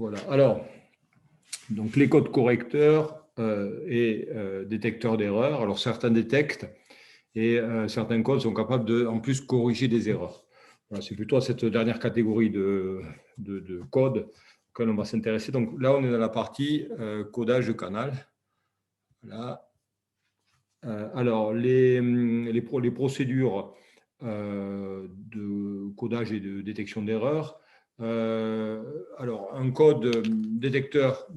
Voilà. Alors, donc les codes correcteurs et détecteurs d'erreurs. Alors, certains détectent et certains codes sont capables de, en plus, corriger des erreurs. Voilà, c'est plutôt à cette dernière catégorie de codes auquel on va s'intéresser. Donc là, on est dans la partie codage de canal. Voilà. Alors, les procédures de codage et de détection d'erreurs. Alors, un code détecteur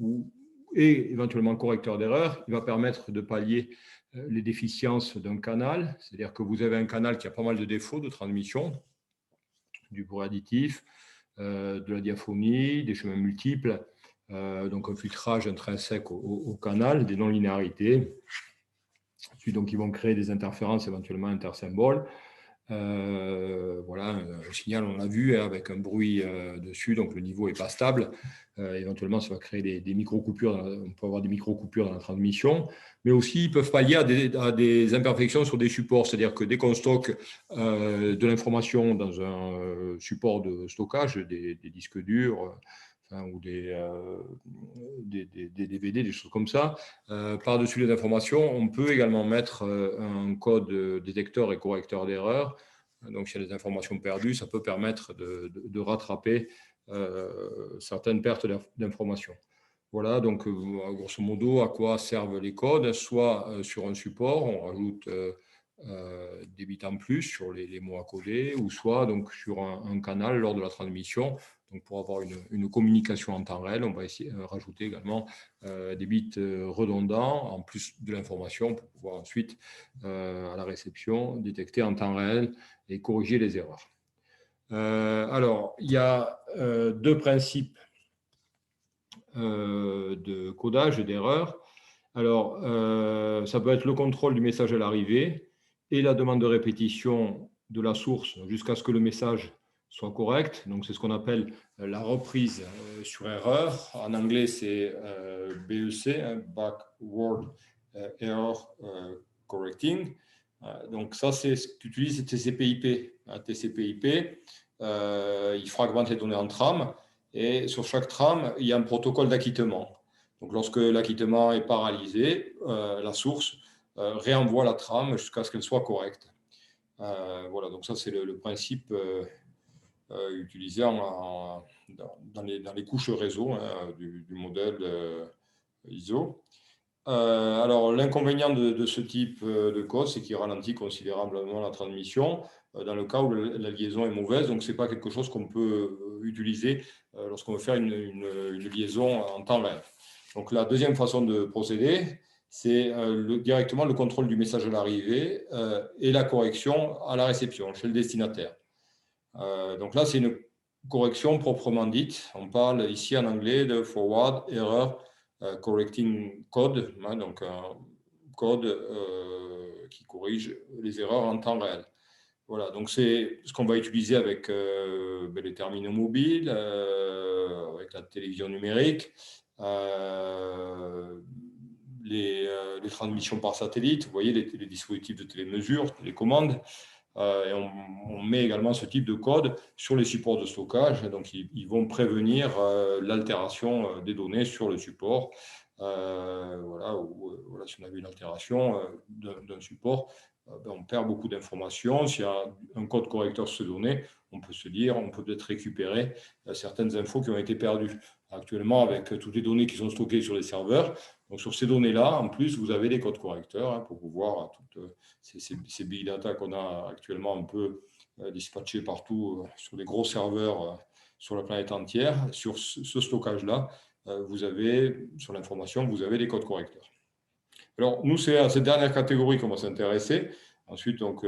et éventuellement correcteur d'erreurs, il va permettre de pallier les déficiences d'un canal, c'est-à-dire que vous avez un canal qui a pas mal de défauts de transmission, du bruit additif, de la diaphonie, des chemins multiples, donc un filtrage intrinsèque au canal, des non-linéarités. Donc, ils vont créer des interférences éventuellement intersymboles. Voilà, un signal, on l'a vu, avec un bruit dessus, donc le niveau n'est pas stable. Éventuellement, ça va créer des micro-coupures. On peut avoir des micro-coupures dans la transmission, mais aussi ils peuvent pallier à des imperfections sur des supports. C'est-à-dire que dès qu'on stocke de l'information dans un support de stockage, des disques durs, ou des DVD, des choses comme ça, par-dessus les informations, on peut également mettre un code détecteur et correcteur d'erreurs. Donc, s'il y a des informations perdues, ça peut permettre de rattraper certaines pertes d'informations. Voilà, donc grosso modo, à quoi servent les codes? Soit sur un support, on rajoute des bits en plus sur les mots à coder, ou soit donc, sur un canal lors de la transmission. Donc, pour avoir une communication en temps réel, on va essayer de rajouter également des bits redondants, en plus de l'information, pour pouvoir ensuite, à la réception, détecter en temps réel et corriger les erreurs. Alors, il y a deux principes de codage et d'erreurs. Alors, ça peut être le contrôle du message à l'arrivée et la demande de répétition de la source jusqu'à ce que le message soit correct. Donc, c'est ce qu'on appelle la reprise sur erreur. En anglais, c'est BEC, hein, Backward Error Correcting. Donc, ça, c'est ce qu'utilise TCP/IP. TCP/IP, il fragmente les données en trames et sur chaque trame, il y a un protocole d'acquittement. Donc, lorsque l'acquittement est paralysé, la source réenvoie la trame jusqu'à ce qu'elle soit correcte. Voilà, donc ça, c'est le principe utilisé dans les couches réseau, hein, du modèle ISO. Alors, l'inconvénient de ce type de code, c'est qu'il ralentit considérablement la transmission dans le cas où la liaison est mauvaise. Donc, ce n'est pas quelque chose qu'on peut utiliser lorsqu'on veut faire une liaison en temps réel. Donc, la deuxième façon de procéder, c'est directement le contrôle du message à l'arrivée et la correction à la réception, chez le destinataire. Donc là, c'est une correction proprement dite. On parle ici en anglais de Forward Error Correcting Code, hein, donc un code qui corrige les erreurs en temps réel. Voilà, donc c'est ce qu'on va utiliser avec les terminaux mobiles, avec la télévision numérique, les transmissions par satellite, vous voyez les dispositifs de télémesure, les commandes. Et on met également ce type de code sur les supports de stockage. Donc, ils vont prévenir l'altération des données sur le support. Voilà, si on avait une altération d'un support, on perd beaucoup d'informations. S'il y a un code correcteur sur ces données, on peut se dire, on peut peut-être récupérer certaines infos qui ont été perdues. Actuellement, avec toutes les données qui sont stockées sur les serveurs, donc sur ces données-là, en plus, vous avez des codes correcteurs hein, pour pouvoir toutes ces big data qu'on a actuellement un peu dispatchés partout sur des gros serveurs sur la planète entière. Sur ce stockage-là, vous avez, sur l'information, vous avez des codes correcteurs. Alors, nous, c'est à cette dernière catégorie qu'on va s'intéresser. Ensuite, donc,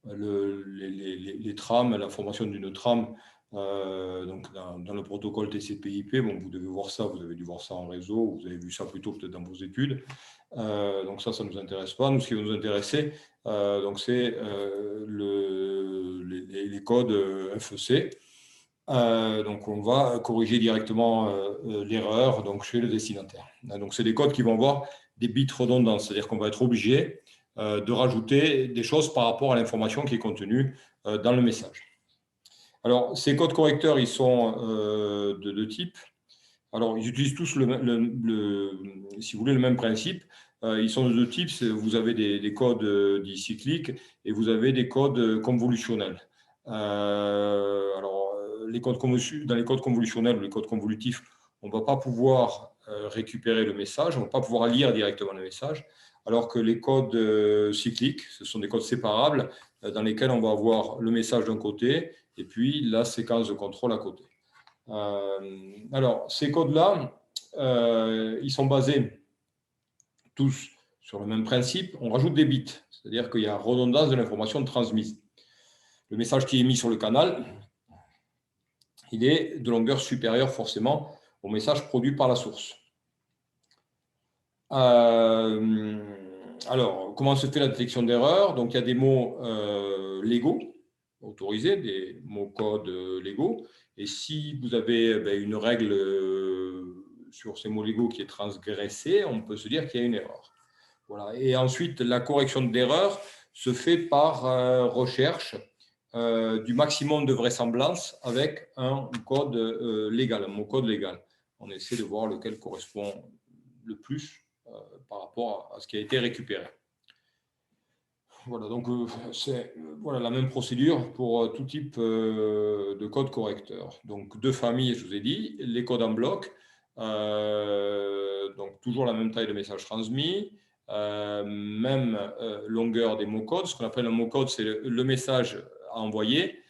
les trames, l'information d'une trame, donc dans le protocole TCP/IP, bon, vous devez voir ça, vous avez dû voir ça en réseau, vous avez vu ça plutôt peut-être dans vos études. Donc ça ne nous intéresse pas. Nous, ce qui va nous intéresser, donc c'est les codes FEC. Donc on va corriger directement l'erreur donc chez le destinataire. Donc c'est des codes qui vont avoir des bits redondants, c'est-à-dire qu'on va être obligé de rajouter des choses par rapport à l'information qui est contenue dans le message. Alors, ces codes correcteurs, ils sont de deux types. Alors, ils utilisent tous, si vous voulez, le même principe. Ils sont de deux types. Vous avez des codes dits cycliques et vous avez des codes convolutionnels. Alors, dans les codes convolutionnels ou les codes convolutifs, on ne va pas pouvoir récupérer le message, on ne va pas pouvoir lire directement le message, alors que les codes cycliques, ce sont des codes séparables dans lesquels on va avoir le message d'un côté et puis la séquence de contrôle à côté. Alors, ces codes-là, ils sont basés tous sur le même principe. On rajoute des bits, c'est-à-dire qu'il y a redondance de l'information transmise. Le message qui est mis sur le canal, il est de longueur supérieure forcément au message produit par la source. Alors, comment se fait la détection d'erreur? Donc, il y a des mots légaux, autorisés, des mots codes légaux. Et si vous avez une règle sur ces mots légaux qui est transgressée, on peut se dire qu'il y a une erreur. Voilà. Et ensuite, la correction d'erreur se fait par recherche du maximum de vraisemblance avec un code légal, un mot code légal. On essaie de voir lequel correspond le plus par rapport à ce qui a été récupéré. Voilà, donc c'est voilà, la même procédure pour tout type de code correcteur. Donc deux familles, je vous ai dit, les codes en bloc, donc toujours la même taille de message transmis, même longueur des mots codes. Ce qu'on appelle un mot code, c'est le message à envoyer,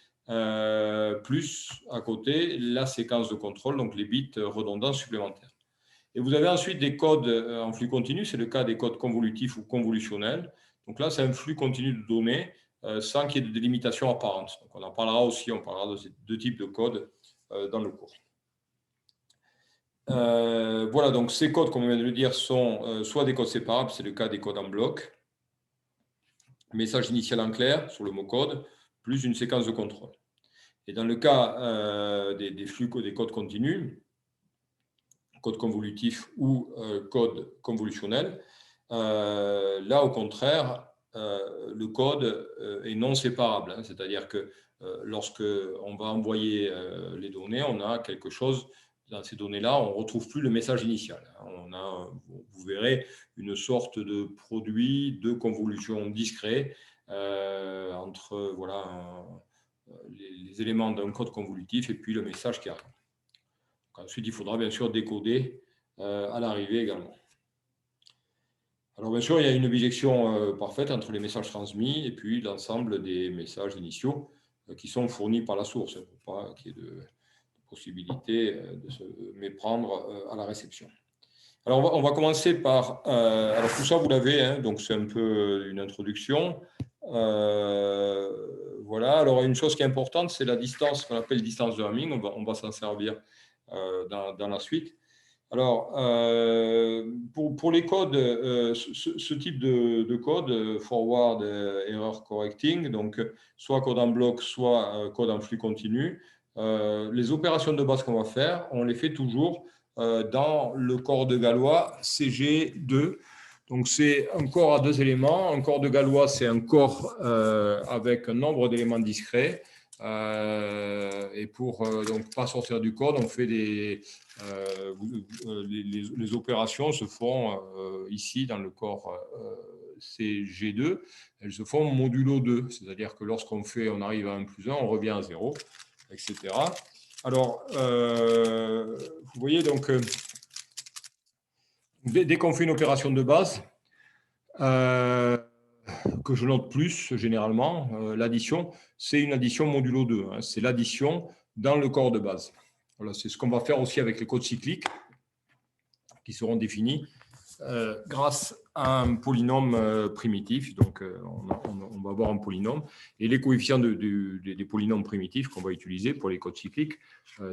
plus à côté la séquence de contrôle, donc les bits redondants supplémentaires. Et vous avez ensuite des codes en flux continu, c'est le cas des codes convolutifs ou convolutionnels. Donc là, c'est un flux continu de données sans qu'il y ait de délimitation apparente. Donc on en parlera aussi, on parlera de ces deux types de codes dans le cours. Voilà, donc ces codes, comme on vient de le dire, sont soit des codes séparables, c'est le cas des codes en bloc, message initial en clair sur le mot code, plus une séquence de contrôle. Et dans le cas des flux, des codes continus, code convolutif ou code convolutionnel, là, au contraire, le code est non séparable. Hein, c'est-à-dire que lorsque on va envoyer les données, on a quelque chose dans ces données-là, on ne retrouve plus le message initial. On a, vous verrez, une sorte de produit de convolution discret entre voilà, les éléments d'un code convolutif et puis le message qui arrive. Ensuite, il faudra bien sûr décoder à l'arrivée également. Alors bien sûr, il y a une bijection parfaite entre les messages transmis et puis l'ensemble des messages initiaux qui sont fournis par la source, pour pas qu'il y ait de possibilité de se méprendre à la réception. Alors on va commencer par... alors tout ça, vous l'avez, hein, donc c'est un peu une introduction. Voilà, alors une chose qui est importante, c'est la distance qu'on appelle distance de Hamming. On va s'en servir dans la suite. Alors, pour les codes, ce type de code, forward error correcting, donc soit code en bloc, soit code en flux continu, les opérations de base qu'on va faire, on les fait toujours dans le corps de Galois CG2. Donc, c'est un corps à deux éléments. Un corps de Galois, c'est un corps avec un nombre d'éléments discrets. Et pour donc pas sortir du code, on fait les opérations se font ici dans le corps CG2, elles se font modulo 2, c'est-à-dire que lorsqu'on on arrive à 1 plus 1, on revient à 0, etc. Alors, vous voyez donc, dès qu'on fait une opération de base, que je note plus généralement, l'addition, c'est une addition modulo 2. Hein, c'est l'addition dans le corps de base. Voilà, c'est ce qu'on va faire aussi avec les codes cycliques qui seront définis grâce à un polynôme primitif. Donc, on va avoir un polynôme. Et les coefficients des polynômes primitifs qu'on va utiliser pour les codes cycliques,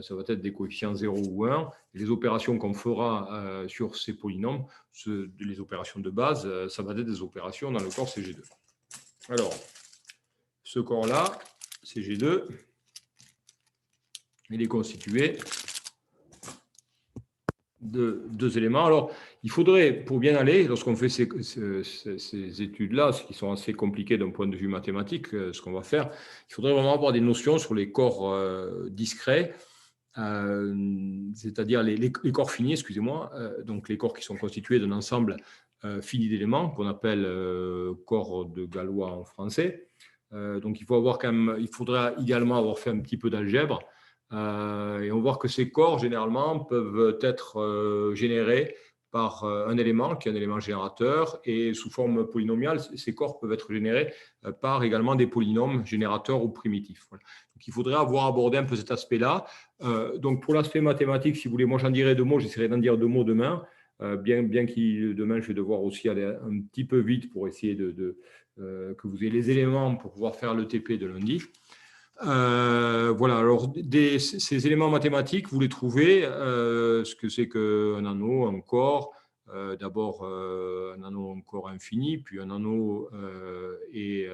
ça va être des coefficients 0 ou 1. Et les opérations qu'on fera sur ces polynômes, les opérations de base, ça va être des opérations dans le corps CG2. Alors, ce corps-là, CG2, il est constitué deux éléments. Alors, il faudrait, pour bien aller, lorsqu'on fait ces études-là, ce qui sont assez compliquées d'un point de vue mathématique, ce qu'on va faire, il faudrait vraiment avoir des notions sur les corps discrets, c'est-à-dire les corps finis, excusez-moi, donc les corps qui sont constitués d'un ensemble fini d'éléments qu'on appelle corps de Galois en français. Donc, il faudrait idéalement avoir fait un petit peu d'algèbre. Et on voit que ces corps, généralement, peuvent être générés par un élément qui est un élément générateur, et sous forme polynomiale, ces corps peuvent être générés par également des polynômes générateurs ou primitifs. Voilà. Donc, il faudrait avoir abordé un peu cet aspect-là. Donc, pour l'aspect mathématique, si vous voulez, moi j'en dirai 2 mots, j'essaierai d'en dire 2 mots demain, bien que demain je vais devoir aussi aller un petit peu vite pour essayer que vous ayez les éléments pour pouvoir faire le TP de lundi. Voilà, alors ces éléments mathématiques, vous les trouvez, ce que c'est qu'un anneau, un corps, d'abord un anneau, un corps infini, puis un anneau et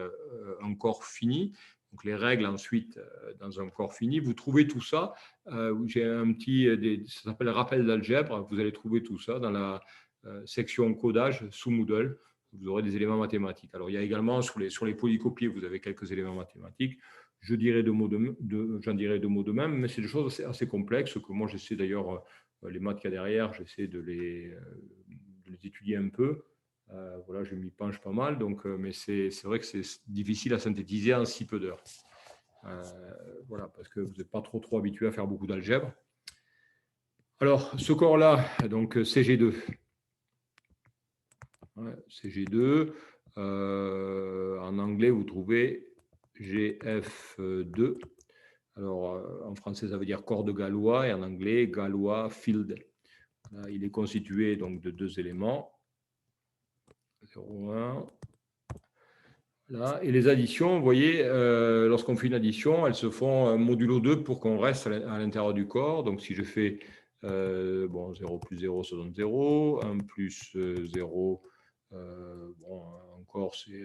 un corps fini. Donc les règles ensuite dans un corps fini, vous trouvez tout ça. J'ai un petit, ça s'appelle rappel d'algèbre, vous allez trouver tout ça dans la section codage sous Moodle. Vous aurez des éléments mathématiques. Alors il y a également sur les polycopiés, vous avez quelques éléments mathématiques. J'en dirai 2 mots de même, mais c'est des choses assez complexes que moi j'essaie d'ailleurs, les maths qu'il y a derrière, j'essaie de les étudier un peu. Voilà, je m'y penche pas mal, donc, mais c'est vrai que c'est difficile à synthétiser en si peu d'heures. Voilà, parce que vous n'êtes pas trop habitué à faire beaucoup d'algèbre. Alors, ce corps-là, donc CG2. Ouais, CG2. En anglais, vous trouvez GF2. Alors, en français, ça veut dire corps de Galois, et en anglais, Galois field. Il est constitué donc de 2 éléments. 0, 1. Là. Et les additions, vous voyez, lorsqu'on fait une addition, elles se font modulo 2 pour qu'on reste à l'intérieur du corps. Donc, si je fais 0 plus 0, ça donne 0. 1 plus 0, encore, c'est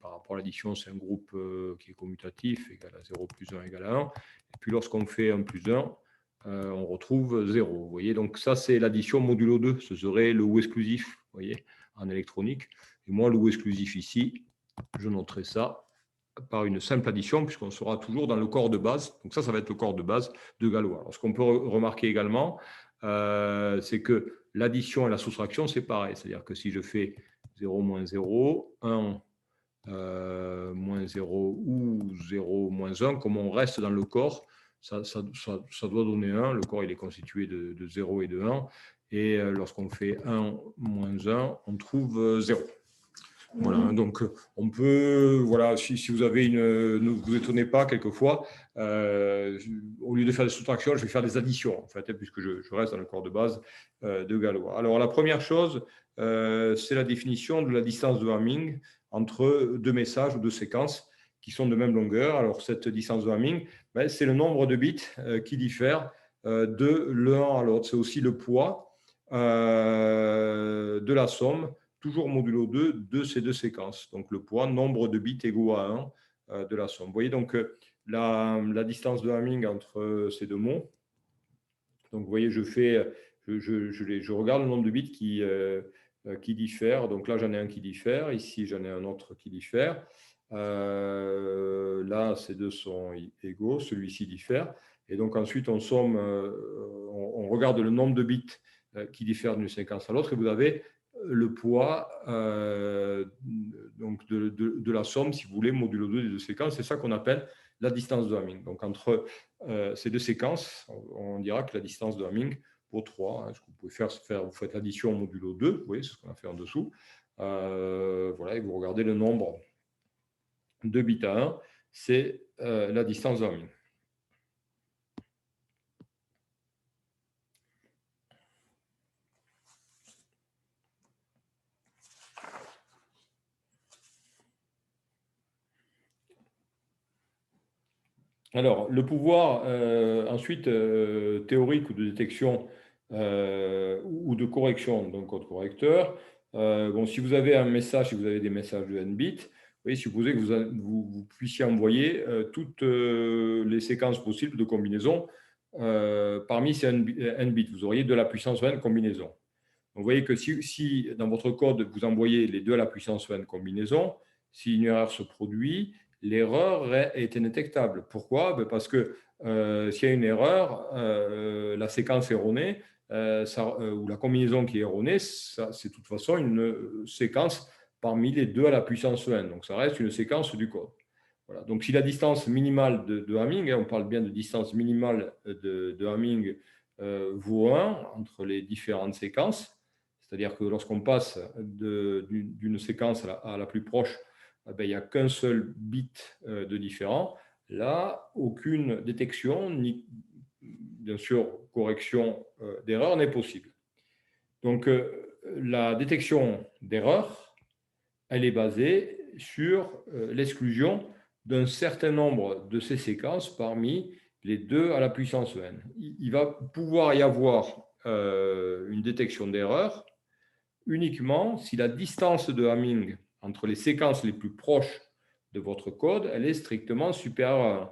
par rapport à l'addition, c'est un groupe qui est commutatif, égal à 0 plus 1 égale à 1. Et puis, lorsqu'on fait 1 plus 1, on retrouve 0. Vous voyez, donc ça, c'est l'addition modulo 2. Ce serait le ou exclusif, vous voyez, en électronique. Et moi, le ou exclusif ici, je noterai ça par une simple addition, puisqu'on sera toujours dans le corps de base. Donc ça va être le corps de base de Galois. Alors, ce qu'on peut remarquer également, c'est que l'addition et la soustraction, c'est pareil. C'est-à-dire que si je fais 0 moins 0, 1 moins 0 ou 0 moins 1, comme on reste dans le corps, ça doit donner 1. Le corps, il est constitué de 0 et de 1. Et lorsqu'on fait 1 moins 1, on trouve 0. Voilà, donc on peut, voilà, si vous avez ne vous étonnez pas quelquefois, au lieu de faire des soustractions, je vais faire des additions, en fait, puisque je reste dans le corps de base de Galois. Alors la première chose, c'est la définition de la distance de Hamming entre 2 messages ou 2 séquences qui sont de même longueur. Alors cette distance de Hamming, c'est le nombre de bits qui diffèrent de l'un à l'autre. C'est aussi le poids de la somme, toujours modulo 2 de ces 2 séquences. Donc, le poids, nombre de bits égaux à 1 de la somme. Vous voyez donc la distance de Hamming entre ces 2 mots. Donc, vous voyez, je regarde le nombre de bits qui diffèrent. Donc là, j'en ai un qui diffère. Ici, j'en ai un autre qui diffère. Là, ces 2 sont égaux. Celui-ci diffère. Et donc, ensuite, on somme, on regarde le nombre de bits qui diffèrent d'une séquence à l'autre. Et vous avez le poids donc de la somme, si vous voulez, modulo 2 des 2 séquences. C'est ça qu'on appelle la distance de Hamming. Donc, entre ces 2 séquences, on dira que la distance de Hamming vaut 3. Hein, ce que vous pouvez faire, vous faites l'addition modulo 2, vous voyez, c'est ce qu'on a fait en dessous. Voilà, et vous regardez le nombre de bits à 1, c'est la distance de Hamming. Alors, le pouvoir, ensuite, théorique ou de détection ou de correction d'un code correcteur. Si vous avez un message, si vous avez des messages de n bits, vous voyez, supposez que vous puissiez envoyer toutes les séquences possibles de combinaison parmi ces n bits. Vous auriez 2 à la puissance n combinaisons. Donc, vous voyez que si dans votre code, vous envoyez les 2 à la puissance n combinaisons, si une erreur se produit, l'erreur est indétectable. Pourquoi? Parce que s'il y a une erreur, la séquence erronée ou la combinaison qui est erronée, c'est de toute façon une séquence parmi les 2 à la puissance n. Donc, ça reste une séquence du code. Voilà. Donc, si la distance minimale de Hamming, on parle bien de distance minimale de Hamming, vaut 1 entre les différentes séquences, c'est-à-dire que lorsqu'on passe d'une séquence à la plus proche, il n'y a qu'un seul bit de différent. Là, aucune détection, ni bien sûr correction d'erreur n'est possible. Donc, la détection d'erreur, elle est basée sur l'exclusion d'un certain nombre de ces séquences parmi les 2 à la puissance n. Il va pouvoir y avoir une détection d'erreur uniquement si la distance de Hamming entre les séquences les plus proches de votre code, elle est strictement supérieure à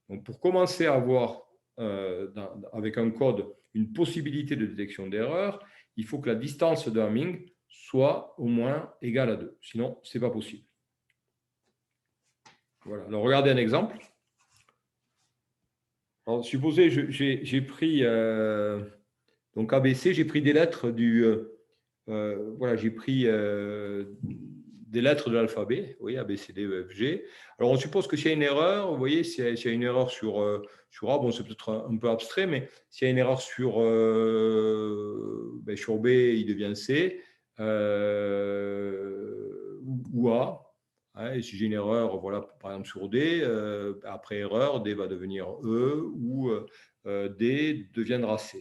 1. Donc, pour commencer à avoir avec un code une possibilité de détection d'erreur, il faut que la distance de Hamming soit au moins égale à 2. Sinon, ce n'est pas possible. Voilà. Alors, regardez un exemple. Alors, supposez, j'ai pris donc ABC, j'ai pris des lettres du... voilà, j'ai pris des lettres de l'alphabet, oui, A, B, C, D, E, F, G. Alors, on suppose que s'il y a une erreur, vous voyez, s'il y a une erreur sur A, bon, c'est peut-être un peu abstrait, mais s'il y a une erreur sur B, il devient C, ou A. Hein, et si j'ai une erreur, voilà, par exemple sur D, après erreur, D va devenir E, ou D deviendra C.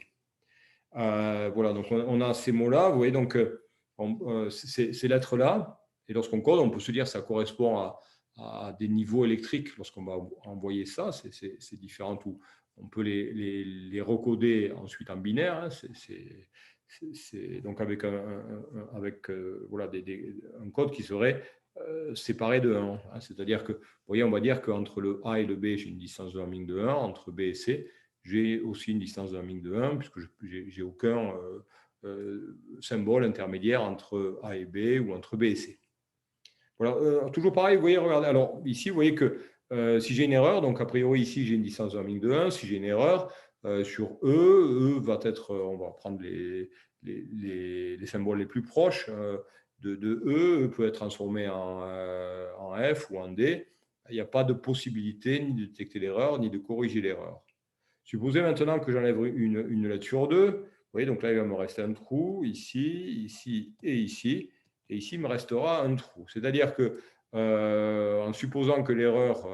Voilà, donc on a ces mots-là, vous voyez, donc ces lettres-là, et lorsqu'on code, on peut se dire que ça correspond à des niveaux électriques lorsqu'on va envoyer ça, c'est différent, où on peut les recoder ensuite en binaire, hein, donc avec voilà, un code qui serait séparé de 1, hein, c'est-à-dire que, vous voyez, on va dire qu'entre le A et le B, j'ai une distance de Hamming de 1, entre B et C, j'ai aussi une distance de Hamming de 1, puisque je n'ai aucun symbole intermédiaire entre A et B ou entre B et C. Voilà, toujours pareil, vous voyez, regardez. Alors ici, vous voyez que si j'ai une erreur, donc a priori ici, j'ai une distance de Hamming de 1. Si j'ai une erreur sur E va être, on va prendre les symboles les plus proches de E peut être transformé en F ou en D. Il n'y a pas de possibilité ni de détecter l'erreur, ni de corriger l'erreur. Supposez maintenant que j'enlève une lettre sur 2. Vous voyez, donc là, il va me rester un trou ici, ici et ici. Et ici, il me restera un trou. C'est-à-dire que, en supposant que l'erreur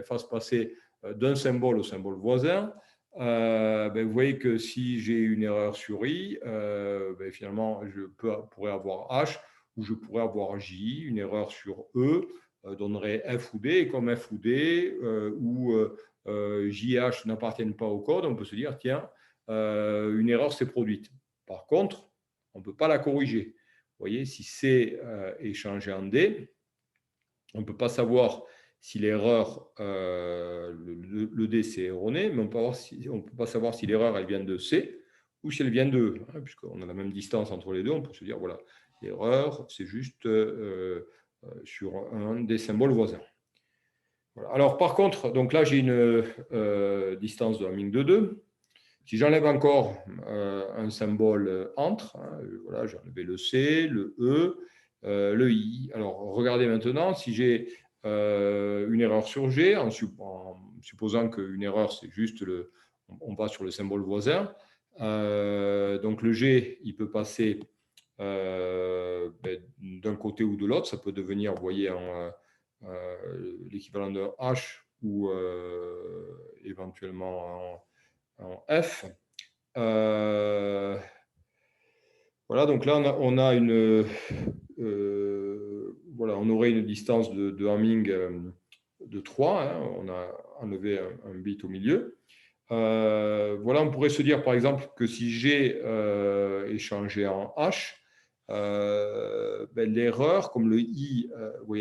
fasse passer d'un symbole au symbole voisin, vous voyez que si j'ai une erreur sur I, finalement, je pourrais avoir H ou je pourrais avoir J. Une erreur sur E donnerait F ou D. Et comme F ou D ou JH n'appartiennent pas au code, on peut se dire, tiens, une erreur s'est produite. Par contre, on ne peut pas la corriger. Vous voyez, si C est changé en D, on ne peut pas savoir si l'erreur, le D c'est erroné, mais on ne peut pas savoir si l'erreur elle vient de C ou si elle vient de E, hein, puisqu'on a la même distance entre les deux, on peut se dire, voilà, l'erreur c'est juste sur un des symboles voisins. Voilà. Alors, par contre, donc là, j'ai une distance de Hamming de 2. Si j'enlève encore un symbole entre, hein, voilà, j'ai enlevé le C, le E, le I. Alors, regardez maintenant, si j'ai une erreur sur G, en supposant qu'une erreur, c'est juste on va sur le symbole voisin. Donc, le G, il peut passer d'un côté ou de l'autre. Ça peut devenir, vous voyez, l'équivalent de H ou éventuellement en F. Voilà, donc là, on a une... voilà, on aurait une distance de Hamming de 3. Hein, on a enlevé un bit au milieu. Voilà, on pourrait se dire, par exemple, que si G est changé en H, l'erreur, comme le I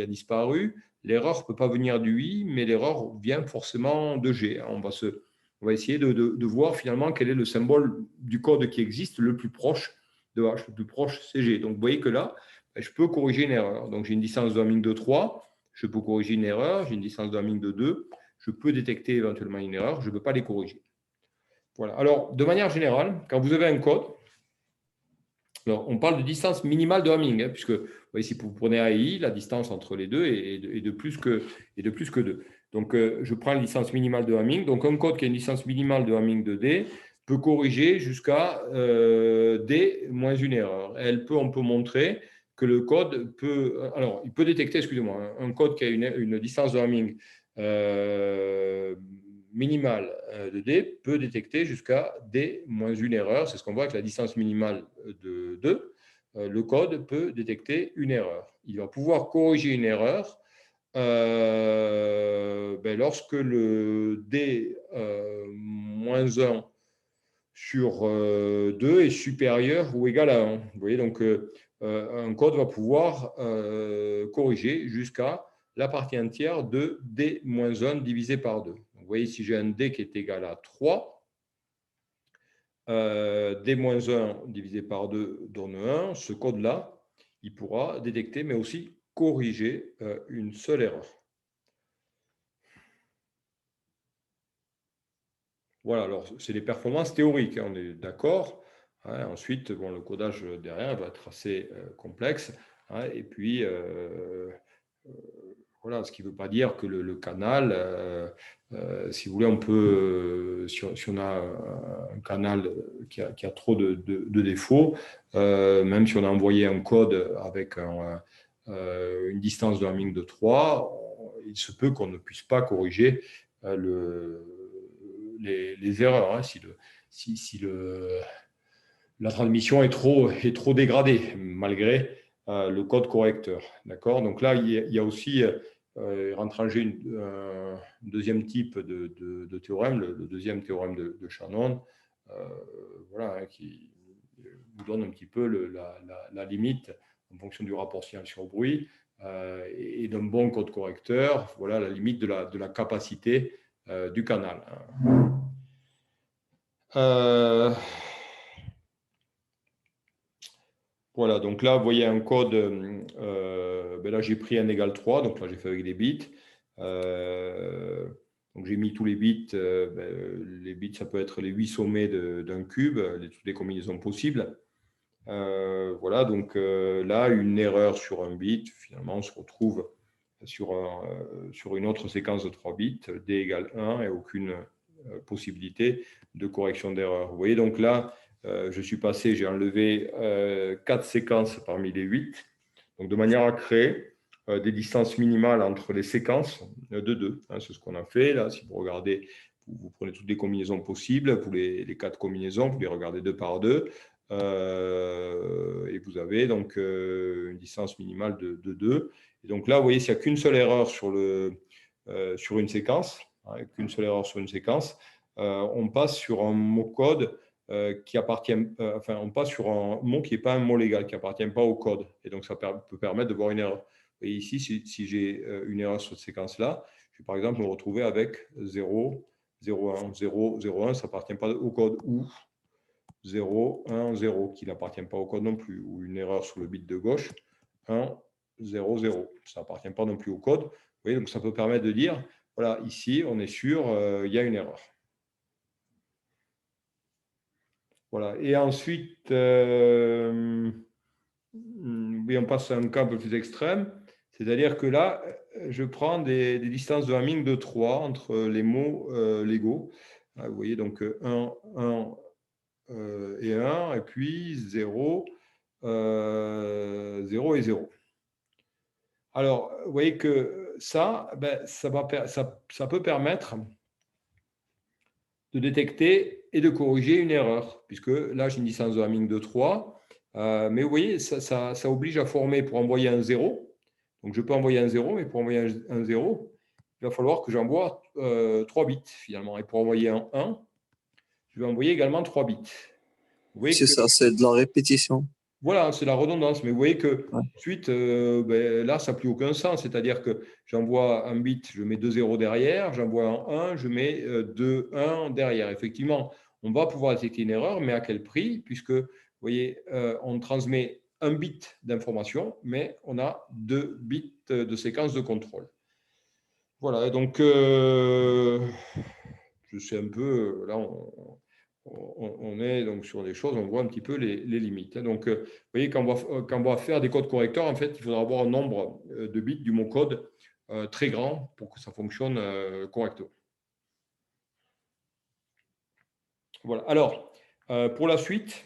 a disparu, l'erreur ne peut pas venir du I, mais l'erreur vient forcément de G. On va se On va essayer de voir finalement quel est le symbole du code qui existe le plus proche de H, le plus proche CG. Donc, vous voyez que là, je peux corriger une erreur. Donc, j'ai une distance de Hamming de 3, je peux corriger une erreur. J'ai une distance de Hamming de 2, je peux détecter éventuellement une erreur, je ne peux pas les corriger. Voilà. Alors, de manière générale, quand vous avez un code, alors, on parle de distance minimale de Hamming, puisque vous voyez, si vous prenez A et I, la distance entre les deux est de plus que 2. Donc, je prends la distance minimale de Hamming. Donc, un code qui a une distance minimale de Hamming de D peut corriger jusqu'à D moins une erreur. On peut montrer que le code peut… Alors, il peut détecter, excusez-moi, un code qui a une distance de Hamming minimale de D peut détecter jusqu'à D moins une erreur. C'est ce qu'on voit avec la distance minimale de 2. Le code peut détecter une erreur. Il va pouvoir corriger une erreur lorsque le D moins 1 sur 2 est supérieur ou égal à 1. Vous voyez, donc un code va pouvoir corriger jusqu'à la partie entière de D-1 divisé par 2. Donc, vous voyez, si j'ai un D qui est égal à 3, D-1 divisé par 2 donne 1. Ce code-là, il pourra détecter, mais aussi corriger une seule erreur. Voilà, alors c'est les performances théoriques, on est d'accord. Ensuite, bon, le codage derrière va être assez complexe. Et puis, voilà, ce qui ne veut pas dire que le canal, si vous voulez, on peut, si on a un canal qui a trop de défauts, même si on a envoyé un code avec une distance de Hamming de 3, il se peut qu'on ne puisse pas corriger les erreurs, si la transmission est trop dégradée, malgré le code correcteur. D'accord. Donc là, il y a aussi, rentre en jeu un deuxième type de théorème, le deuxième théorème de Shannon, voilà, qui vous donne un petit peu la limite en fonction du rapport signal sur bruit et d'un bon code correcteur, voilà la limite de la capacité du canal. Voilà, donc là, vous voyez un code, là j'ai pris un égal 3, donc là j'ai fait avec des bits. Donc j'ai mis tous les bits, les bits ça peut être les 8 sommets d'un cube, toutes les combinaisons possibles. Voilà, donc là, une erreur sur un bit, finalement, on se retrouve sur une autre séquence de 3 bits, D égale 1 et aucune possibilité de correction d'erreur. Vous voyez, donc là, je suis passé, j'ai enlevé 4 séquences parmi les 8, donc de manière à créer des distances minimales entre les séquences de 2. C'est ce qu'on a fait. Là, si vous regardez, vous prenez toutes les combinaisons possibles, vous les 4 combinaisons, vous les regardez 2 par 2. Et vous avez donc une distance minimale de 2. Et donc là, vous voyez, s'il n'y a qu'une seule erreur sur une séquence, on passe sur un mot code qui appartient, on passe sur un mot qui n'est pas un mot légal, qui n'appartient pas au code. Et donc, ça peut permettre de voir une erreur. Et ici, si j'ai une erreur sur cette séquence-là, je vais par exemple me retrouver avec 0, 0, 1, 0, 0, 1, ça n'appartient pas au code, ou 0, 1, 0, qui n'appartient pas au code non plus, ou une erreur sur le bit de gauche, 1, 0, 0, ça n'appartient pas non plus au code. Vous voyez, donc ça peut permettre de dire, voilà, ici, on est sûr, il y a une erreur. Voilà, et ensuite, oui, on passe à un cas un peu plus extrême, c'est-à-dire que là, je prends des distances de Hamming de 3 entre les mots légaux. Vous voyez, donc 1, 1, et 1, et puis 0, 0 et 0. Alors, vous voyez que ça peut permettre de détecter et de corriger une erreur, puisque là, j'ai une distance de Hamming de 3, mais vous voyez, ça oblige à former pour envoyer un 0. Donc, je peux envoyer un 0, mais pour envoyer un 0, il va falloir que j'envoie 3 bits, finalement. Et pour envoyer un 1, je vais envoyer également 3 bits. C'est ça, c'est de la répétition. Voilà, c'est la redondance. Mais vous voyez que Ouais. ensuite, là, ça n'a plus aucun sens. C'est-à-dire que j'envoie un bit, je mets 2 zéros derrière, j'envoie un 1, je mets 2 1 derrière. Effectivement, on va pouvoir détecter une erreur, mais à quel prix? Puisque, vous voyez, on transmet un bit d'information, mais on a 2 bits de séquence de contrôle. Voilà, et donc, je sais un peu, là, on est donc sur des choses, on voit un petit peu les limites. Donc, vous voyez, quand on va faire des codes correcteurs, en fait, il faudra avoir un nombre de bits du mot code très grand pour que ça fonctionne correctement. Voilà. Alors, pour la suite,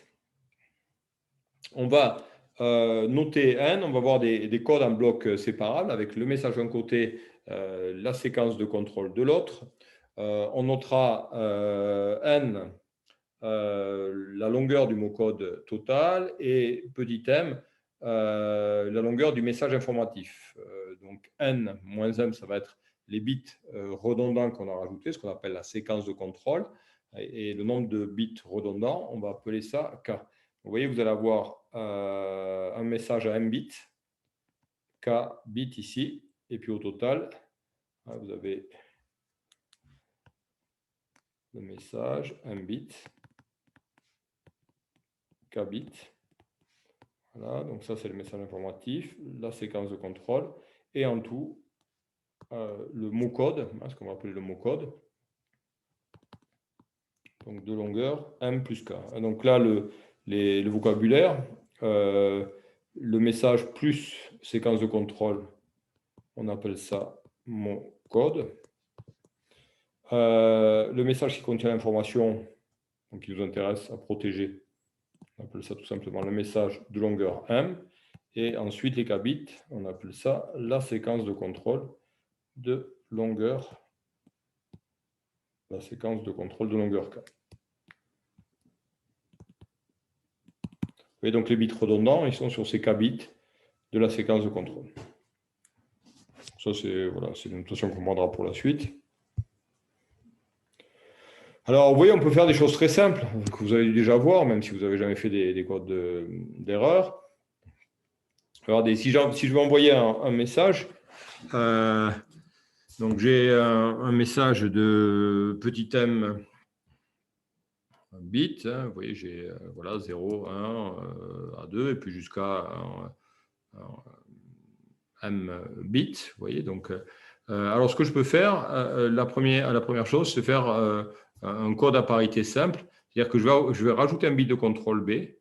on va noter n, on va avoir des codes en blocs séparables avec le message d'un côté, la séquence de contrôle de l'autre. On notera n, la longueur du mot code total et petit m, la longueur du message informatif. Donc n moins m, ça va être les bits redondants qu'on a rajoutés, ce qu'on appelle la séquence de contrôle. Et le nombre de bits redondants, on va appeler ça k. Vous voyez, vous allez avoir un message à m bits, k bits ici, et puis au total, vous avez le message m bits, k bits. Voilà, donc ça c'est le message informatif, la séquence de contrôle, et en tout, le mot code, ce qu'on va appeler le mot code, donc de longueur m plus k. Donc là, le vocabulaire, le message plus séquence de contrôle, on appelle ça mot code. Le message qui contient l'information, donc qui nous intéresse à protéger, on appelle ça tout simplement le message de longueur m. Et ensuite, les k bits, on appelle ça la séquence de contrôle de longueur, la séquence de contrôle de longueur k. Et donc les bits redondants, ils sont sur ces k bits de la séquence de contrôle. Ça, c'est voilà, une notation qu'on prendra pour la suite. Alors, vous voyez, on peut faire des choses très simples que vous allez dû déjà voir, même si vous n'avez jamais fait des codes d'erreur. Regardez, si je veux envoyer un message, donc j'ai un message de petit m bit, vous voyez, j'ai voilà, 0, 1, A2, et puis jusqu'à m bits, vous voyez. Donc, alors, ce que je peux faire, la première chose, c'est faire un code à parité simple, c'est-à-dire que je vais rajouter un bit de contrôle B,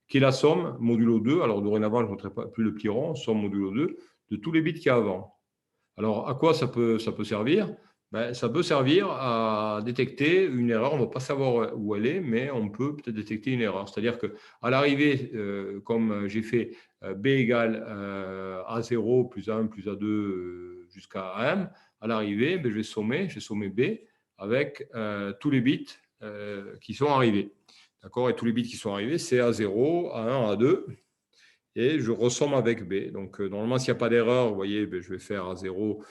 qui est la somme modulo 2, alors dorénavant, je ne mettrai pas plus le petit rond, somme modulo 2, de tous les bits qu'il y a avant. Alors, à quoi ça peut servir? Ça peut servir à détecter une erreur. On ne va pas savoir où elle est, mais on peut peut-être détecter une erreur. C'est-à-dire qu'à l'arrivée, comme j'ai fait B égale A0 plus A1 plus A2 jusqu'à AM, à l'arrivée, je vais sommer B avec tous les bits qui sont arrivés. D'accord? Et tous les bits qui sont arrivés, c'est A0, A1, A2. Et je ressomme avec B. Donc, normalement, s'il n'y a pas d'erreur, vous voyez, je vais faire A0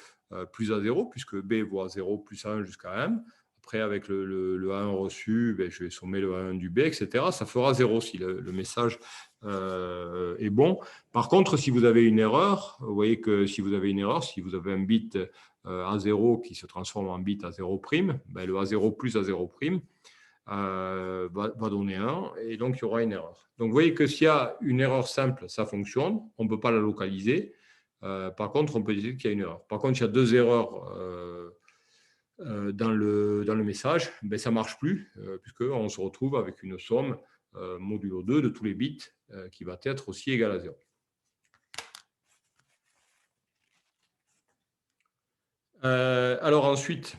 plus A0, puisque B vaut A0 plus A1 jusqu'à M. Après, avec le A1 reçu, je vais sommer le A1 du B, etc. Ça fera 0 si le message est bon. Par contre, si vous avez une erreur, vous voyez que si vous avez une erreur, si vous avez un bit A0 qui se transforme en bit A0', le A0 plus A0', va donner 1, et donc il y aura une erreur. Donc vous voyez que s'il y a une erreur simple, ça fonctionne, on ne peut pas la localiser. Par contre, on peut dire qu'il y a une erreur. Par contre, s'il y a deux erreurs dans le message, ça ne marche plus, puisqu'on se retrouve avec une somme modulo 2 de tous les bits qui va être aussi égale à 0. Alors ensuite,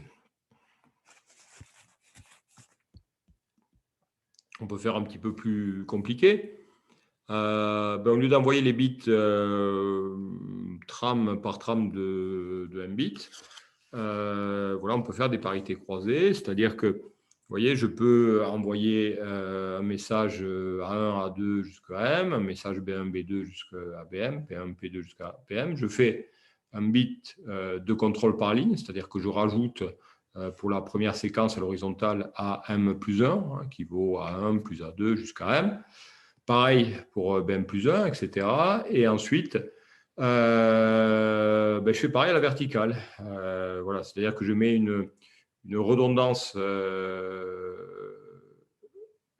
on peut faire un petit peu plus compliqué. Au lieu d'envoyer les bits tram par tram de m bits, voilà, on peut faire des parités croisées, c'est-à-dire que, vous voyez, je peux envoyer un message A1, A2 jusqu'à M, un message B1, B2 jusqu'à BM, P1, P2 jusqu'à PM. Je fais un bit de contrôle par ligne, c'est-à-dire que je rajoute pour la première séquence à l'horizontale AM plus 1, qui vaut A1 plus A2 jusqu'à M. Pareil pour BM plus 1, etc. Et ensuite, je fais pareil à la verticale. Voilà, c'est-à-dire que je mets une redondance,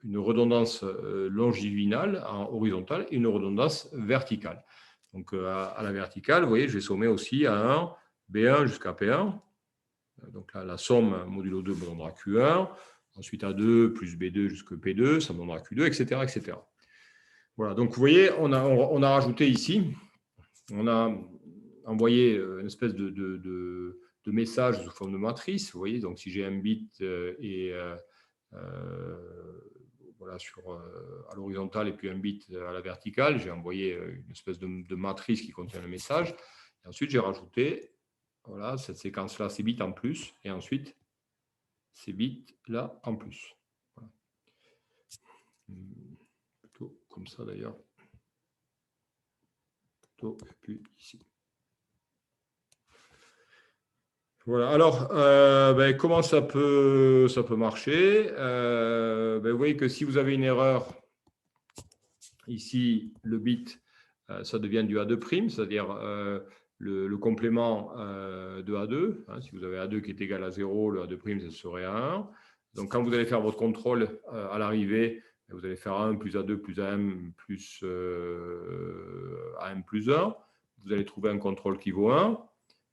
longitudinale, en horizontale, et une redondance verticale. Donc, à la verticale, vous voyez, je vais sommer aussi à 1, B1 jusqu'à P1. Donc là, la somme modulo 2 me donnera Q1. Ensuite, A2 plus B2 jusqu'à P2, ça me donnera Q2, etc., etc. Voilà, donc vous voyez, on a rajouté ici, on a envoyé une espèce de message sous forme de matrice. Vous voyez, donc si j'ai un bit voilà, à l'horizontale et puis un bit à la verticale, j'ai envoyé une espèce de matrice qui contient le message. Et ensuite, j'ai rajouté voilà, cette séquence-là, ces bits en plus, et ensuite ces bits-là en plus. Voilà. Plutôt comme ça d'ailleurs. Plutôt, et puis ici. Voilà, alors, comment ça peut marcher? Vous voyez que si vous avez une erreur, ici, le bit, ça devient du A2', c'est-à-dire le complément de A2. Hein, si vous avez A2 qui est égal à 0, le A2', ça serait à 1. Donc, quand vous allez faire votre contrôle à l'arrivée, vous allez faire 1 plus A2 plus AM plus AM plus 1. Vous allez trouver un contrôle qui vaut 1.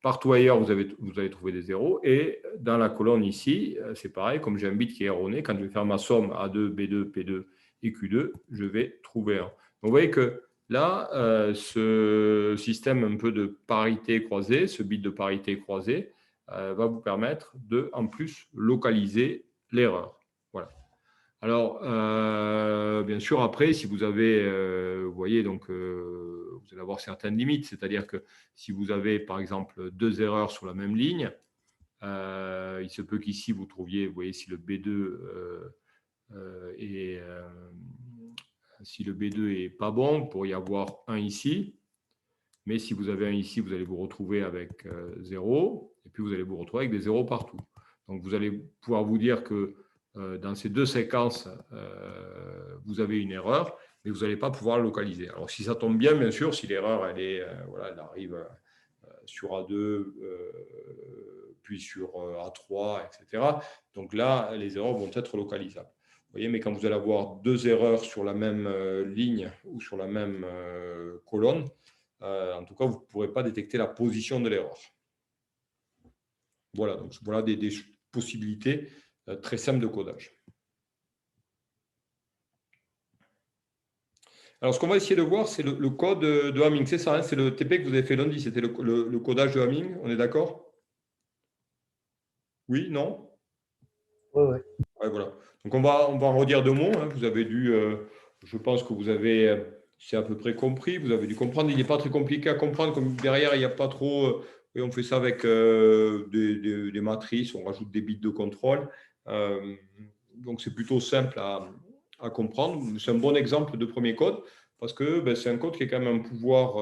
Partout ailleurs, vous allez trouver des zéros. Et dans la colonne ici, c'est pareil, comme j'ai un bit qui est erroné, quand je vais faire ma somme A2, B2, P2 et Q2, je vais trouver 1. Donc, vous voyez que là, ce système un peu de parité croisée, ce bit de parité croisée, va vous permettre de, en plus, localiser l'erreur. Voilà. Alors, bien sûr, après, si vous avez, vous voyez, donc, vous allez avoir certaines limites, c'est-à-dire que si vous avez, par exemple, 2 erreurs sur la même ligne, il se peut qu'ici, vous trouviez, vous voyez, si le B2 si le B2 est pas bon, vous pourriez avoir 1 ici, mais si vous avez 1 ici, vous allez vous retrouver avec 0, et puis vous allez vous retrouver avec des zéros partout. Donc, vous allez pouvoir vous dire que dans ces deux séquences, vous avez une erreur, mais vous n'allez pas pouvoir la localiser. Alors, si ça tombe bien, bien sûr, si l'erreur, elle arrive sur A2, puis sur A3, etc. Donc là, les erreurs vont être localisables. Vous voyez, mais quand vous allez avoir 2 erreurs sur la même ligne ou sur la même colonne, en tout cas, vous ne pourrez pas détecter la position de l'erreur. Voilà, donc voilà des possibilités très simples de codage. Alors, ce qu'on va essayer de voir, c'est le code de Hamming. C'est ça, hein, c'est le TP que vous avez fait lundi, c'était le codage de Hamming, on est d'accord? Oui, non? Oui, oui. Ouais, voilà. Donc, on va en redire 2 mots. Hein. Vous avez dû, je pense que vous avez, c'est à peu près compris, vous avez dû comprendre. Il n'est pas très compliqué à comprendre, comme derrière, il n'y a pas trop. Et on fait ça avec des matrices, on rajoute des bits de contrôle. Donc, c'est plutôt simple à comprendre. C'est un bon exemple de premier code parce que c'est un code qui a quand même un pouvoir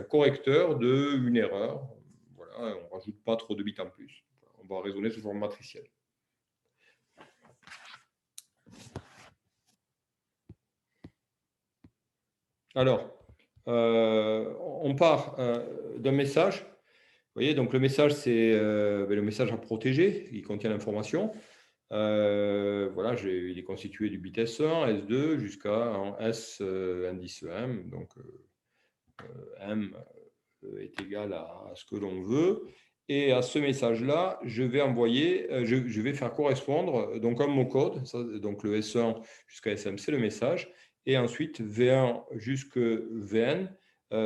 correcteur d'une erreur. Voilà, on ne rajoute pas trop de bits en plus. On va raisonner sous forme matricielle. Alors, on part d'un message. Vous voyez, donc le message, c'est le message à protéger. Il contient l'information. Voilà, il est constitué du bit S1, S2 jusqu'à S indice M. Donc, M est égal à ce que l'on veut. Et à ce message-là, je vais envoyer, je vais faire correspondre donc un mot code, ça, donc le S1 jusqu'à SM, c'est le message, et ensuite V1 jusqu'à VN,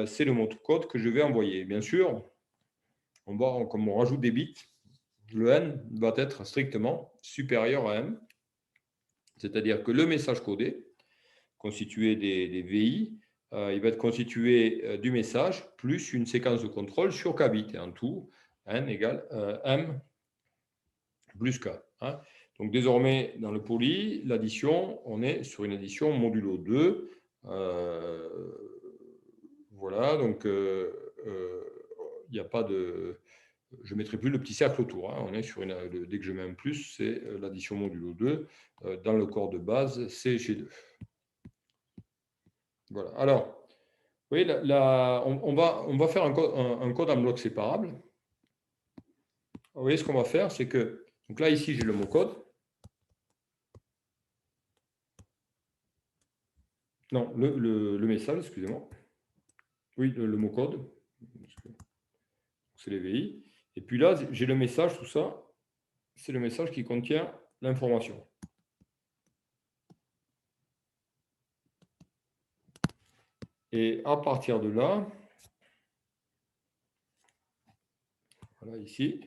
c'est le mot code que je vais envoyer. Bien sûr, comme on rajoute des bits, le N va être strictement supérieur à M, c'est-à-dire que le message codé, constitué des VI, il va être constitué du message plus une séquence de contrôle sur K bits. Et en tout, N égale M plus K. Hein. Donc désormais, dans le poly, l'addition, on est sur une addition modulo 2. Voilà, donc il n'y a pas de... je ne mettrai plus le petit cercle autour. Hein. On est sur dès que je mets un plus, c'est l'addition modulo 2. Dans le corps de base, c'est G2. Voilà. Alors, oui, on va faire un code en bloc séparable. Vous voyez, ce qu'on va faire, c'est que, donc là, ici, j'ai le mot code. Non, le message, excusez-moi. Oui, le mot code. C'est les VI. Et puis là, j'ai le message, tout ça. C'est le message qui contient l'information. Et à partir de là, voilà, ici,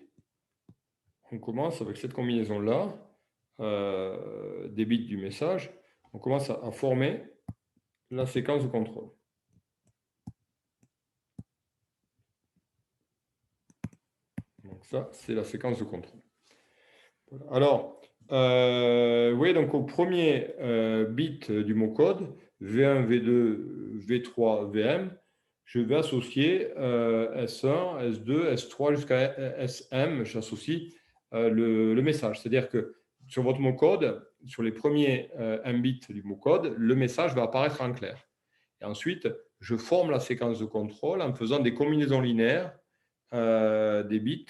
on commence avec cette combinaison-là, des bits du message, on commence à former la séquence de contrôle. Donc ça, c'est la séquence de contrôle. Voilà. Alors, oui, donc au premier bit du mot code, V1, V2, V3, VM, je vais associer S1, S2, S3 jusqu'à SM, j'associe le message. C'est-à-dire que sur votre mot code, sur les premiers 1 bit du mot code, le message va apparaître en clair. Et ensuite, je forme la séquence de contrôle en faisant des combinaisons linéaires des bits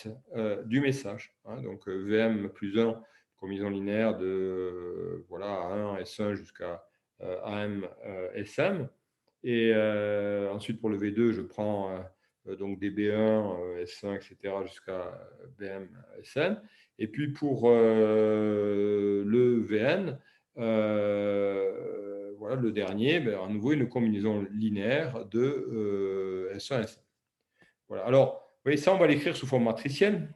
du message. Hein. Donc VM plus 1, combinaison linéaire de voilà, 1, S1 jusqu'à AM, SM. Et ensuite, pour le V2, je prends donc des B1, S1, etc. jusqu'à BM, SN. Et puis pour le VN, voilà, le dernier, ben, à nouveau une combinaison linéaire de S1, SN. Voilà. Alors, vous voyez, ça, on va l'écrire sous forme matricielle.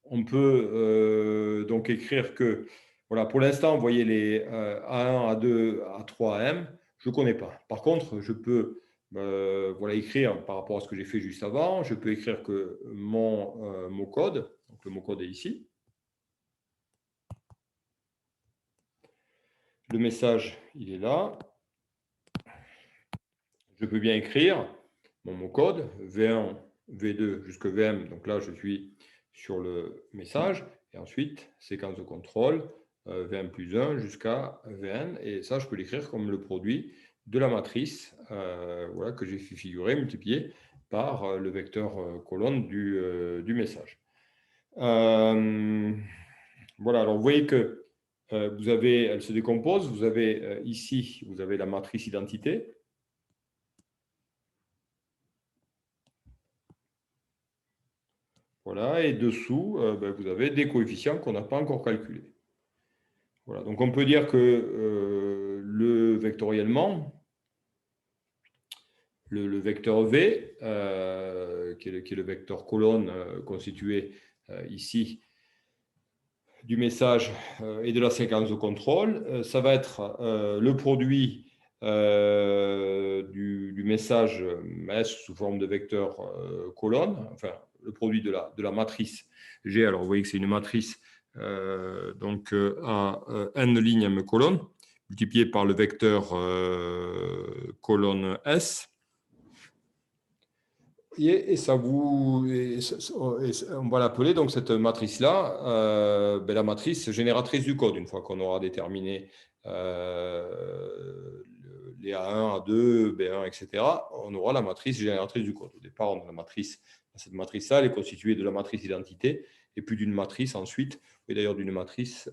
On peut donc écrire que, voilà, pour l'instant, vous voyez les A1, A2, A3, AM, je ne connais pas. Par contre, je peux voilà, écrire par rapport à ce que j'ai fait juste avant, je peux écrire que mon mot code, donc le mot code est ici. Le message, il est là. Je peux bien écrire mon mot code, V1, V2 jusqu'à VM. Donc là, je suis sur le message. Et ensuite, séquence de contrôle, VM plus 1 jusqu'à VN. Et ça, je peux l'écrire comme le produit de la matrice voilà, que j'ai fait figurer, multiplié par le vecteur colonne du message. Voilà, alors vous voyez que vous avez, elle se décompose. Vous avez ici, vous avez la matrice identité. Voilà, et dessous, ben, vous avez des coefficients qu'on n'a pas encore calculés. Voilà, donc on peut dire que le vectoriellement, le vecteur V, qui est le vecteur colonne constitué ici du message et de la séquence de contrôle, ça va être le produit du message S sous forme de vecteur colonne, enfin le produit de la matrice G. Alors vous voyez que c'est une matrice donc à n lignes m colonnes multiplié par le vecteur colonne S. Et ça on va l'appeler donc cette matrice-là, ben, la matrice génératrice du code, une fois qu'on aura déterminé les A1, A2, B1, etc. On aura la matrice génératrice du code. Au départ, on a la matrice, cette matrice-là, elle est constituée de la matrice d'identité et puis d'une matrice ensuite, et d'ailleurs d'une matrice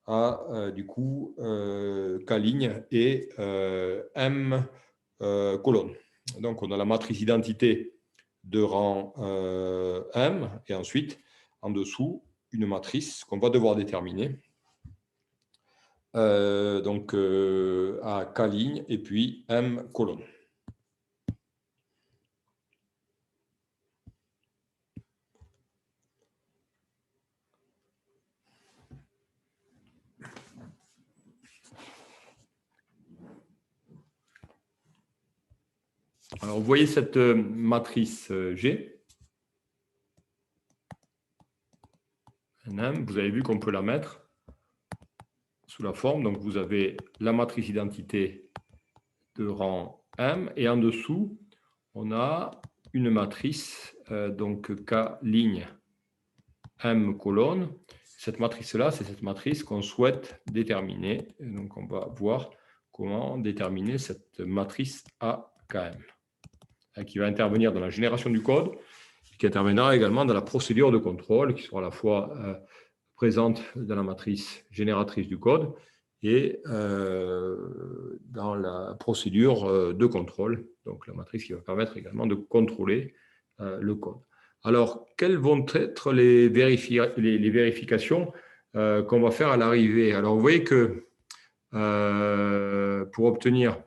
à du coup K ligne et M colonne. Donc, on a la matrice identité de rang M, et ensuite, en dessous, une matrice qu'on va devoir déterminer. Donc, à K ligne, et puis M colonne. Alors, vous voyez cette matrice G. Vous avez vu qu'on peut la mettre sous la forme. Donc, vous avez la matrice identité de rang M. Et en dessous, on a une matrice donc K ligne M colonne. Cette matrice-là, c'est cette matrice qu'on souhaite déterminer. Et donc, on va voir comment déterminer cette matrice AKM, qui va intervenir dans la génération du code, qui interviendra également dans la procédure de contrôle, qui sera à la fois présente dans la matrice génératrice du code et dans la procédure de contrôle, donc la matrice qui va permettre également de contrôler le code. Alors, quelles vont être les vérifications qu'on va faire à l'arrivée? Alors, vous voyez que pour obtenir...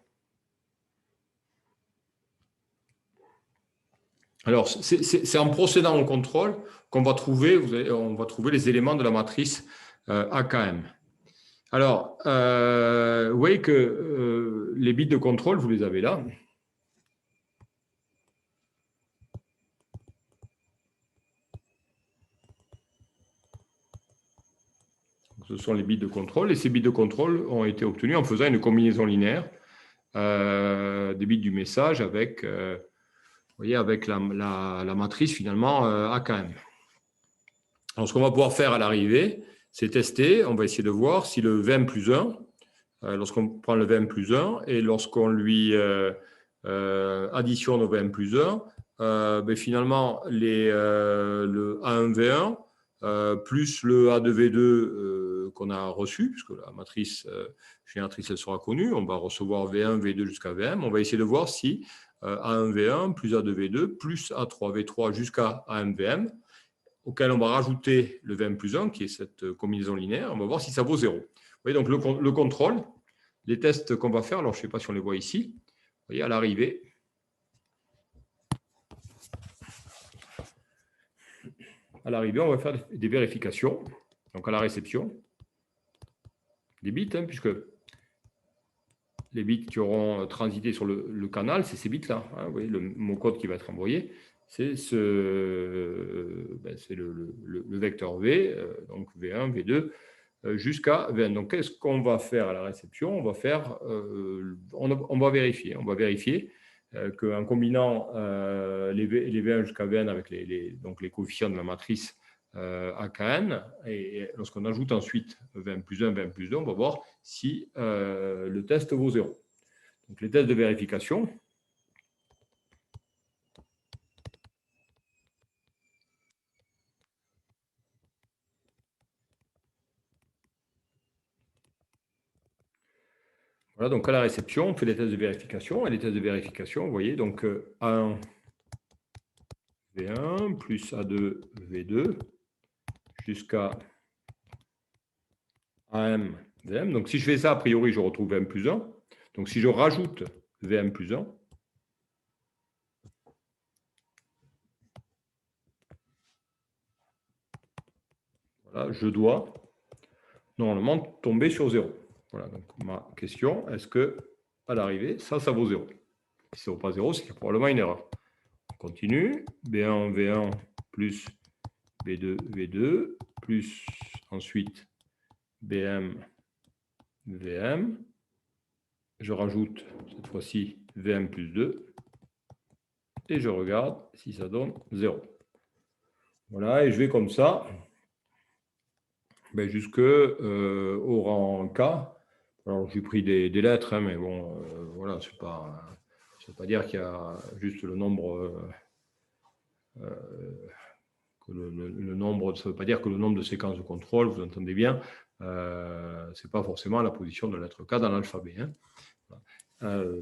Alors, c'est en procédant au contrôle qu'on va trouver, on va trouver les éléments de la matrice AKM. Alors, vous voyez que les bits de contrôle, vous les avez là. Ce sont les bits de contrôle, et ces bits de contrôle ont été obtenus en faisant une combinaison linéaire des bits du message avec, vous voyez, avec la matrice finalement AKM. Alors, ce qu'on va pouvoir faire à l'arrivée, c'est tester. On va essayer de voir si le VM plus 1, lorsqu'on prend le VM plus 1 et lorsqu'on lui additionne au VM plus 1, ben finalement, le A1V1 plus le A2V2 qu'on a reçu, puisque la matrice génératrice elle sera connue, on va recevoir V1, V2 jusqu'à VM. On va essayer de voir si A1V1 plus A2V2 plus A3V3 jusqu'à A1VM, auquel on va rajouter le VM plus 1, qui est cette combinaison linéaire, on va voir si ça vaut 0. Vous voyez, donc le contrôle, les tests qu'on va faire, alors je ne sais pas si on les voit ici, vous voyez, à l'arrivée, on va faire des vérifications, donc à la réception, des bits, hein, puisque les bits qui auront transité sur le canal, c'est ces bits-là. Hein, vous voyez, le mot code qui va être envoyé, c'est le vecteur V, donc V1, V2, jusqu'à Vn. Donc, qu'est-ce qu'on va faire à la réception? On va faire, on va vérifier. On va vérifier qu'en combinant les V1 jusqu'à Vn avec donc les coefficients de la matrice AKN, et lorsqu'on ajoute ensuite Vn plus 1, Vn plus 2, on va voir si le test vaut 0. Donc, les tests de vérification. Voilà, donc à la réception, on fait des tests de vérification. Et les tests de vérification, vous voyez, donc A1 V1 plus A2 V2 jusqu'à AM VM. Donc si je fais ça, a priori, je retrouve VM plus 1. Donc si je rajoute VM plus 1, voilà, je dois normalement tomber sur 0. Voilà, donc ma question, est-ce que à l'arrivée, ça vaut 0? Si ça ne vaut pas 0, c'est qu'il y a probablement une erreur. On continue, B1, V1 plus B2, V2, plus ensuite BM, VM. Je rajoute cette fois-ci VM plus 2 et je regarde si ça donne 0. Voilà, et je vais comme ça jusqu'au rang K. Alors, j'ai pris des lettres, hein, mais bon, voilà, ça ne veut pas dire qu'il y a juste le nombre. Le nombre, ça ne veut pas dire que le nombre de séquences de contrôle, vous entendez bien, ce n'est pas forcément la position de la lettre K dans l'alphabet. Hein.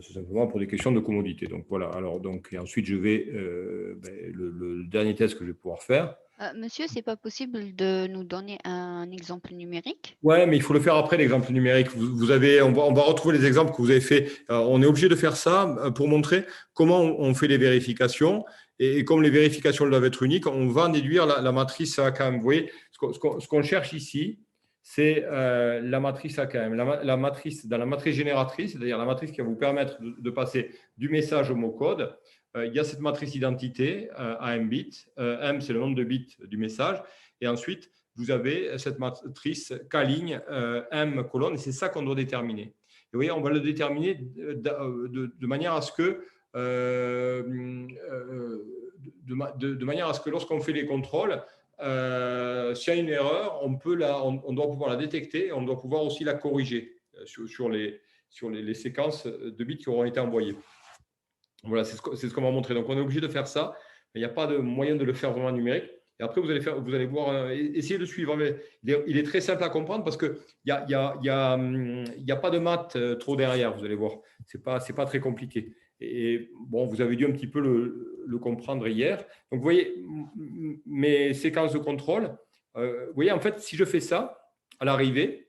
C'est simplement pour des questions de commodité. Donc voilà. Alors et ensuite je vais le dernier test que je vais pouvoir faire. Monsieur, c'est pas possible de nous donner un exemple numérique? Ouais, mais il faut le faire après l'exemple numérique. On va retrouver les exemples que vous avez fait. On est obligé de faire ça pour montrer comment on fait les vérifications. Et comme les vérifications doivent être uniques, on va déduire la matrice AKM. Vous voyez, ce qu'on cherche ici, c'est la matrice AKM. La matrice, dans la matrice génératrice, c'est-à-dire la matrice qui va vous permettre de passer du message au mot code, il y a cette matrice identité à m bits. M, c'est le nombre de bits du message. Et ensuite, vous avez cette matrice K-ligne, M colonne, et c'est ça qu'on doit déterminer. Et vous voyez, on va le déterminer de manière à ce que de manière à ce que lorsqu'on fait les contrôles, s'il y a une erreur, on doit pouvoir la détecter et on doit pouvoir aussi la corriger sur les séquences de bits qui auront été envoyées. Voilà, c'est ce qu'on va montrer. Donc, on est obligé de faire ça. Il n'y a pas de moyen de le faire vraiment numérique. Et après, vous allez voir, essayez de suivre. Mais il est très simple à comprendre parce qu'il n'y a pas de maths trop derrière, vous allez voir. Ce n'est pas très compliqué. Et bon, vous avez dû un petit peu le comprendre hier. Donc, vous voyez, mes séquences de contrôle, vous voyez, en fait, si je fais ça à l'arrivée,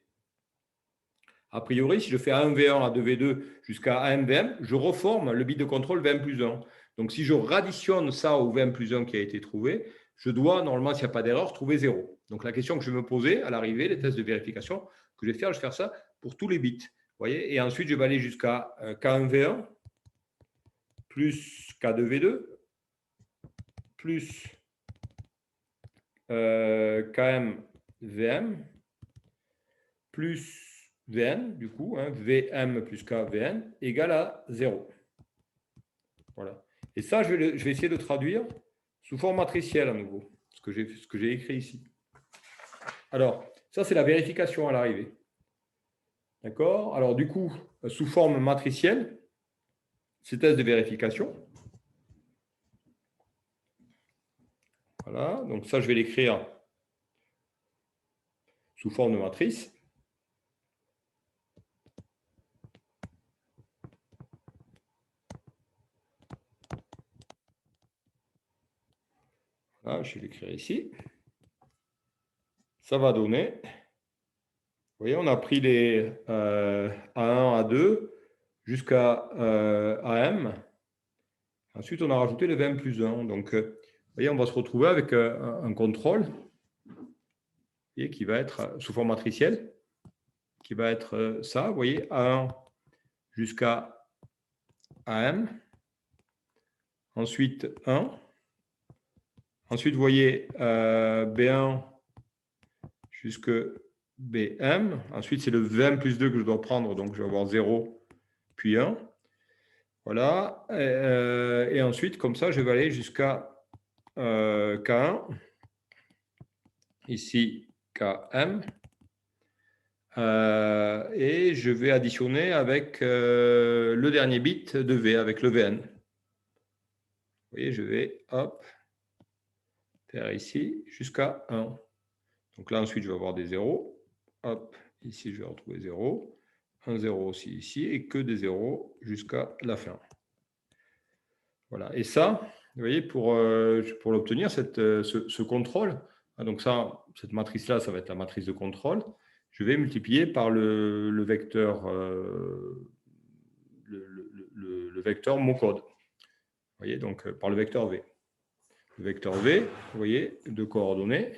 a priori, si je fais A1V1, A2V2 jusqu'à AMVM, je reforme le bit de contrôle VM plus 1. Donc, si je radditionne ça au VM plus 1 qui a été trouvé, je dois, normalement, s'il n'y a pas d'erreur, trouver 0. Donc, la question que je vais me poser à l'arrivée, les tests de vérification que je vais faire ça pour tous les bits. Vous voyez, et ensuite, je vais aller jusqu'à K1V1 plus K2V2 plus KMVM plus Vn, du coup, hein, Vm plus K, Vn, égale à 0. Voilà. Et ça, je vais essayer de traduire sous forme matricielle à nouveau, ce que j'ai écrit ici. Alors, ça, c'est la vérification à l'arrivée. D'accord? Alors, du coup, sous forme matricielle, ces tests de vérification. Voilà. Donc, ça, je vais l'écrire sous forme de matrice. Voilà, je vais l'écrire ici. Ça va donner, vous voyez, on a pris les A1, A2 jusqu'à AM. Ensuite, on a rajouté le VM plus 1. Donc, vous voyez, on va se retrouver avec un contrôle qui va être sous forme matricielle, qui va être ça, vous voyez, A1 jusqu'à AM. Ensuite, 1. Ensuite, vous voyez B1 jusque BM. Ensuite, c'est le VM plus 2 que je dois prendre, donc je vais avoir 0, puis 1. Voilà. Et ensuite, comme ça, je vais aller jusqu'à K1. Ici, KM. Et je vais additionner avec le dernier bit de V, avec le VN. Vous voyez, je vais, hop, faire ici jusqu'à 1. Donc là, ensuite, je vais avoir des 0. Hop, ici, je vais retrouver 0. Un 0 aussi ici, et que des 0 jusqu'à la fin. Voilà. Et ça, vous voyez, pour l'obtenir, ce contrôle, donc ça, cette matrice-là, ça va être la matrice de contrôle, je vais multiplier par le vecteur mon-code. Vous voyez, donc par le vecteur V. Le vecteur V, vous voyez, de coordonnées,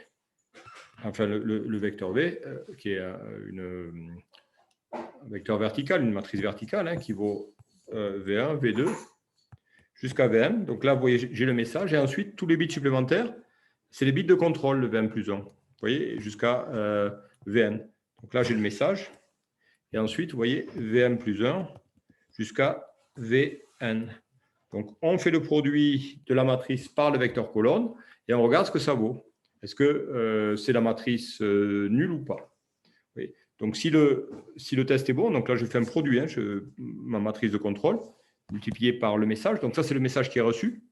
enfin le vecteur V, qui est un vecteur vertical, une matrice verticale, hein, qui vaut V1, V2, jusqu'à VM. Donc là, vous voyez, j'ai le message. Et ensuite, tous les bits supplémentaires, c'est les bits de contrôle, le VM plus 1. Vous voyez, jusqu'à VN. Donc là, j'ai le message. Et ensuite, vous voyez, VM plus 1 jusqu'à VN. Donc, on fait le produit de la matrice par le vecteur colonne et on regarde ce que ça vaut. Est-ce que c'est la matrice nulle ou pas? Oui. Donc, si le test est bon, donc là, je fais un produit, hein, ma matrice de contrôle, multiplié par le message. Donc, ça, c'est le message qui est reçu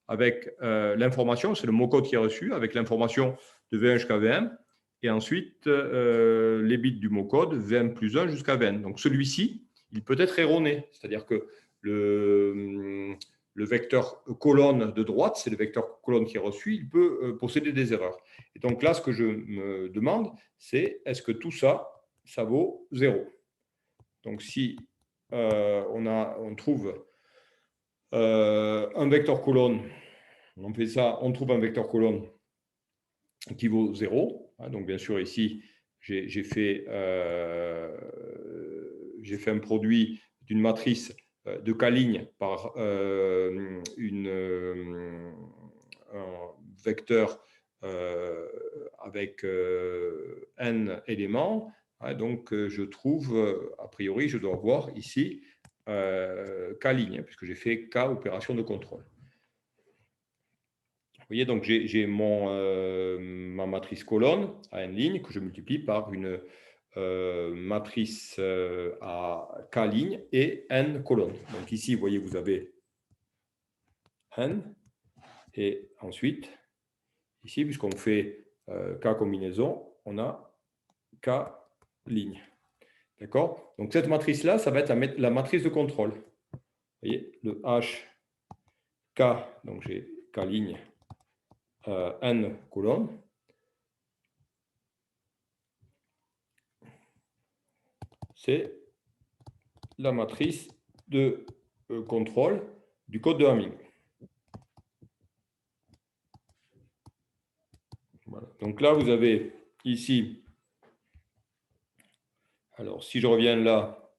avec l'information, c'est le mot-code qui est reçu avec l'information de V1 jusqu'à VM. Et ensuite, les bits du mot-code, VM plus 1 jusqu'à VN. Donc, celui-ci, il peut être erroné. C'est-à-dire que le vecteur colonne de droite, c'est le vecteur colonne qui est reçu, il peut posséder des erreurs. Et donc là, ce que je me demande, c'est est-ce que tout ça, ça vaut 0? Donc, si on trouve un vecteur colonne, on fait ça, on trouve un vecteur colonne qui vaut 0. Donc, bien sûr, ici, j'ai fait un produit d'une matrice de K-ligne par un vecteur avec n éléments. Donc, je trouve, a priori, je dois avoir ici K-ligne, puisque j'ai fait K opération de contrôle. Vous voyez, donc j'ai ma matrice colonne à n lignes que je multiplie par une matrice à k lignes et n colonnes. Donc ici, vous voyez, vous avez n. Et ensuite, ici, puisqu'on fait k combinaison, on a k lignes. D'accord? Donc cette matrice-là, ça va être la matrice de contrôle. Vous voyez, le h, k, donc j'ai k lignes, n colonnes. C'est la matrice de contrôle du code de Hamming. Voilà. Donc là, vous avez ici, alors si je reviens là,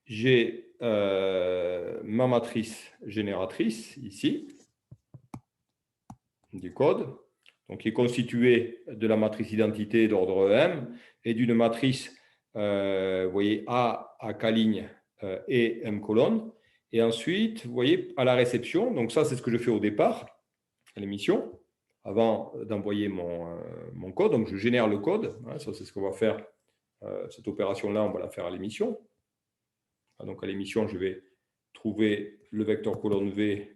j'ai ma matrice génératrice ici, du code, donc qui est constituée de la matrice identité d'ordre M et d'une matrice, vous voyez, A à K ligne et M colonne. Et ensuite, vous voyez, à la réception, donc ça, c'est ce que je fais au départ, à l'émission, avant d'envoyer mon code. Donc, je génère le code. Hein, ça, c'est ce qu'on va faire. Cette opération-là, on va la faire à l'émission. Donc, à l'émission, je vais trouver le vecteur colonne V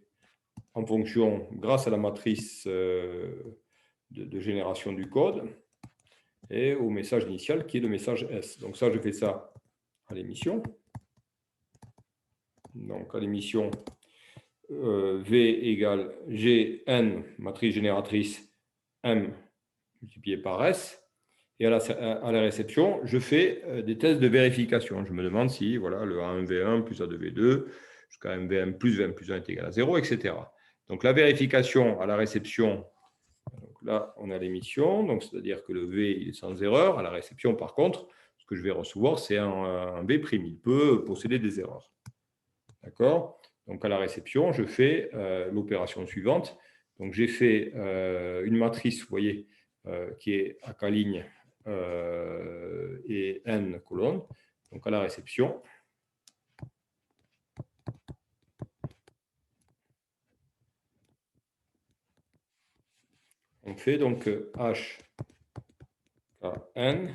en fonction, grâce à la matrice de génération du code et au message initial qui est le message S. Donc, ça, je fais ça à l'émission. Donc, à l'émission, V égale Gn, matrice génératrice M multiplié par S. Et à la réception, je fais des tests de vérification. Je me demande si voilà, le A1V1 plus A2V2 jusqu'à MVM plus VM plus 1 est égal à 0, etc. Donc la vérification à la réception, donc là on a l'émission, donc c'est-à-dire que le V il est sans erreur. À la réception, par contre, ce que je vais recevoir, c'est un V'. Il peut posséder des erreurs. D'accord? Donc à la réception, je fais l'opération suivante. Donc j'ai fait une matrice, vous voyez, qui est à K ligne et N colonnes. Donc à la réception, on fait donc H K N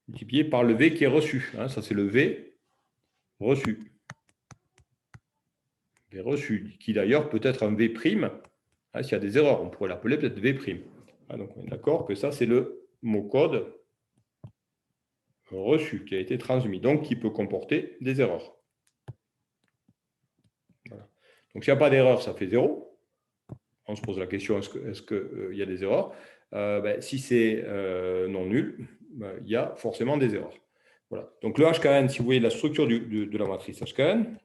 multiplié par le V qui est reçu. Hein, ça, c'est le V reçu. V reçu, qui d'ailleurs peut être un V'. Hein, s'il y a des erreurs, on pourrait l'appeler peut-être V'. Hein, donc on est d'accord que ça, c'est le mot code reçu qui a été transmis, donc qui peut comporter des erreurs. Voilà. Donc s'il n'y a pas d'erreur, ça fait 0. On se pose la question, est-ce qu'il y a des erreurs? Si c'est non nul, il y a forcément des erreurs. Voilà. Donc le HKN, si vous voyez la structure de la matrice HKN,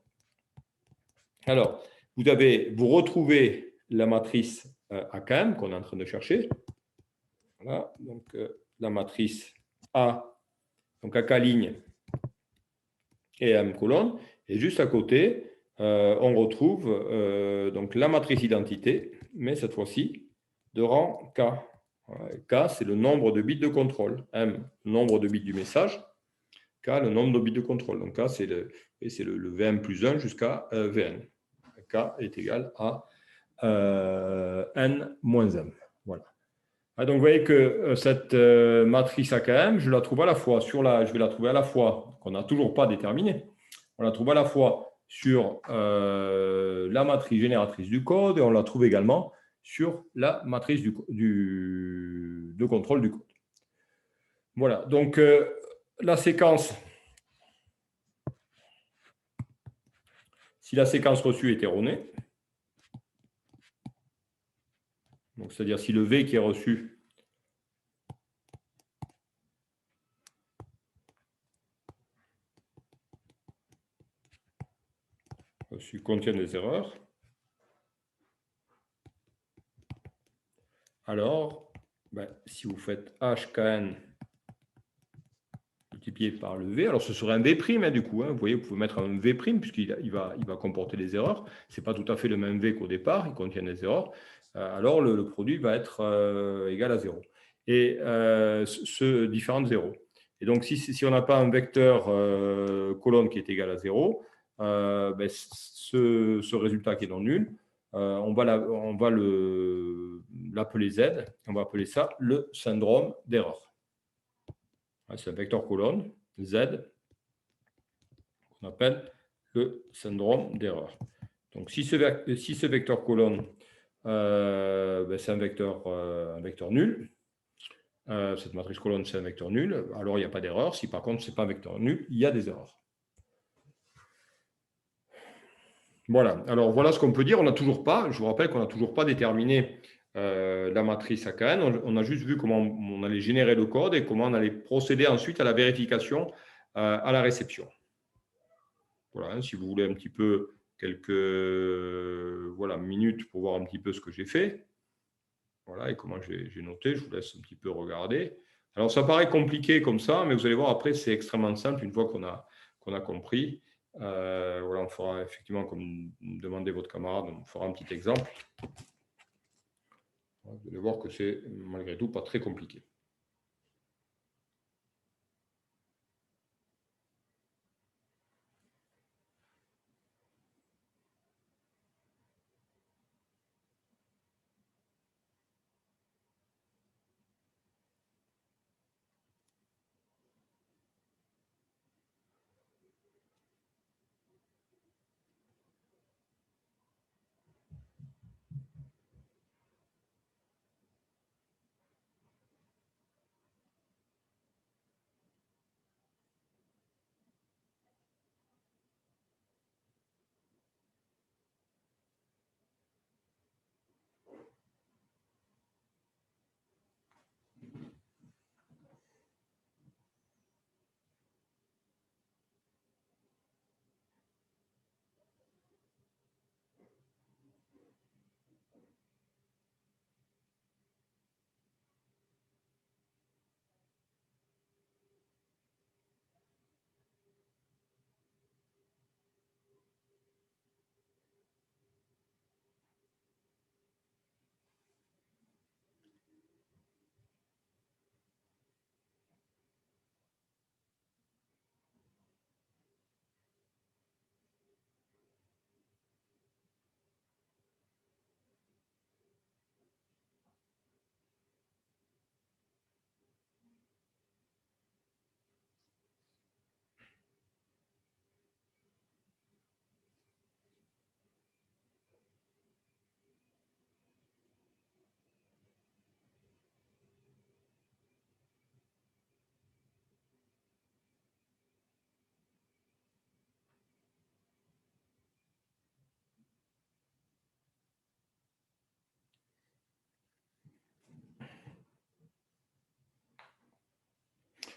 alors vous retrouvez la matrice AKM qu'on est en train de chercher. Voilà. Donc la matrice A, donc AK ligne et M colonne, et juste à côté, on retrouve donc la matrice identité, mais cette fois-ci de rang K. K, c'est le nombre de bits de contrôle. M, le nombre de bits du message. K, le nombre de bits de contrôle. Donc K, c'est le VM plus 1 jusqu'à Vn. K est égal à N moins M. Voilà. Donc vous voyez que cette matrice AKM, je la trouve à la fois je vais la trouver à la fois, qu'on n'a toujours pas déterminée. On la trouve à la fois sur la matrice génératrice du code et on la trouve également sur la matrice de contrôle du code. Voilà, donc la séquence, si la séquence reçue est erronée, c'est-à-dire si le V qui est reçu contient des erreurs, alors si vous faites HKN multiplié par le V, alors ce serait un V', hein, du coup. Hein, vous voyez, vous pouvez mettre un V' puisqu'il va comporter des erreurs. Ce n'est pas tout à fait le même V qu'au départ, il contient des erreurs. Alors le produit va être égal à 0. Et ce différent de 0. Et donc, si on n'a pas un vecteur colonne qui est égal à 0, ce résultat qui est non nul, on va l'appeler Z. On va appeler ça le syndrome d'erreur. C'est un vecteur colonne, Z, qu'on appelle le syndrome d'erreur. Donc, si ce vecteur colonne, c'est un vecteur nul, cette matrice colonne, c'est un vecteur nul, alors il n'y a pas d'erreur. Si par contre, ce n'est pas un vecteur nul, il y a des erreurs. Voilà, alors voilà ce qu'on peut dire. Je vous rappelle qu'on n'a toujours pas déterminé la matrice AKN. On a juste vu comment on allait générer le code et comment on allait procéder ensuite à la vérification à la réception. Voilà, si vous voulez un petit peu quelques minutes pour voir un petit peu ce que j'ai fait. Voilà, et comment j'ai noté, je vous laisse un petit peu regarder. Alors, ça paraît compliqué comme ça, mais vous allez voir, après, c'est extrêmement simple une fois qu'on a compris. Voilà, on fera effectivement, comme demandait votre camarade, on fera un petit exemple. Vous allez voir que c'est malgré tout pas très compliqué.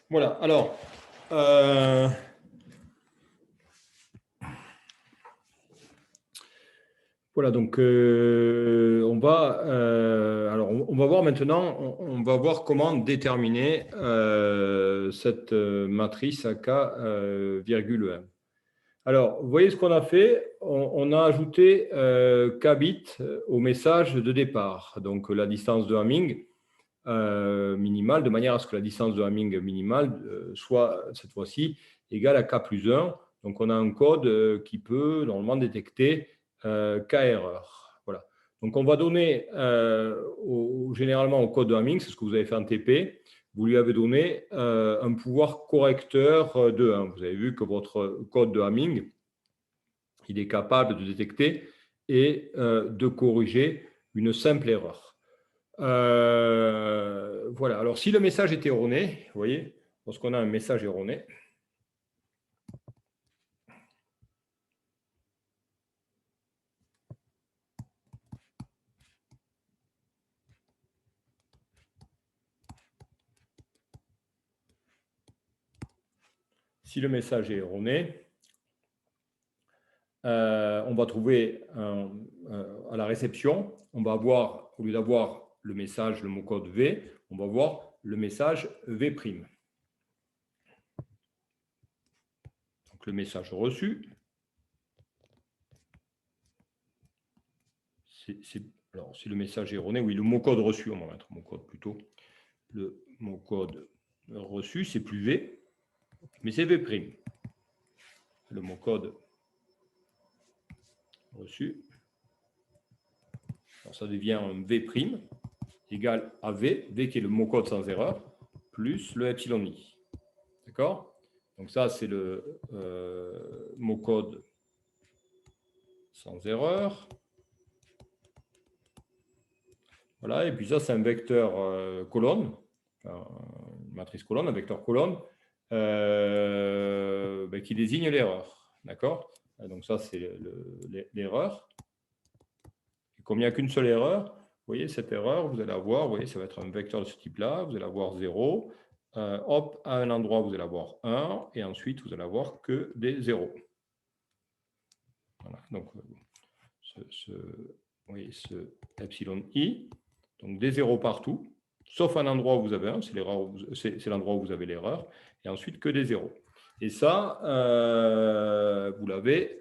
Voilà, alors, voilà, donc on va voir maintenant, on va voir comment déterminer cette matrice AK, virgule 1. Alors, vous voyez ce qu'on a fait, on a ajouté k bits au message de départ, donc la distance de Hamming minimale, de manière à ce que la distance de Hamming minimale soit cette fois-ci égale à k plus 1. Donc, on a un code qui peut normalement détecter k erreur. Voilà. Donc, on va donner généralement au code de Hamming, c'est ce que vous avez fait en TP, vous lui avez donné un pouvoir correcteur de 1. Vous avez vu que votre code de Hamming, il est capable de détecter et de corriger une simple erreur. Voilà. Alors, si le message est erroné, vous voyez, lorsqu'on a un message erroné, on va trouver à la réception, on va avoir, au lieu d'avoir le message, le mot-code V, on va voir le message V'. Donc, le message reçu, alors, si le message est erroné, oui, le mot-code reçu, on va mettre mot-code plutôt. Le mot-code reçu, c'est plus V, mais c'est V'. Le mot-code reçu, Alors, ça devient un V' égale à V qui est le mot code sans erreur, plus le epsilon i. D'accord? Donc ça, c'est le mot code sans erreur. Voilà, et puis ça, c'est un vecteur colonne, enfin, une matrice colonne, un vecteur colonne, qui désigne l'erreur. D'accord? Donc ça, c'est l'erreur. Et comme il n'y a qu'une seule erreur, vous voyez, cette erreur, vous allez avoir, vous voyez, ça va être un vecteur de ce type-là, vous allez avoir 0. Hop, à un endroit, vous allez avoir 1, et ensuite, vous allez avoir que des 0. Voilà, donc, vous voyez, ce epsilon i, donc des 0 partout, sauf un endroit où vous avez 1, c'est l'endroit où vous avez l'erreur, et ensuite que des 0. Et ça, vous l'avez,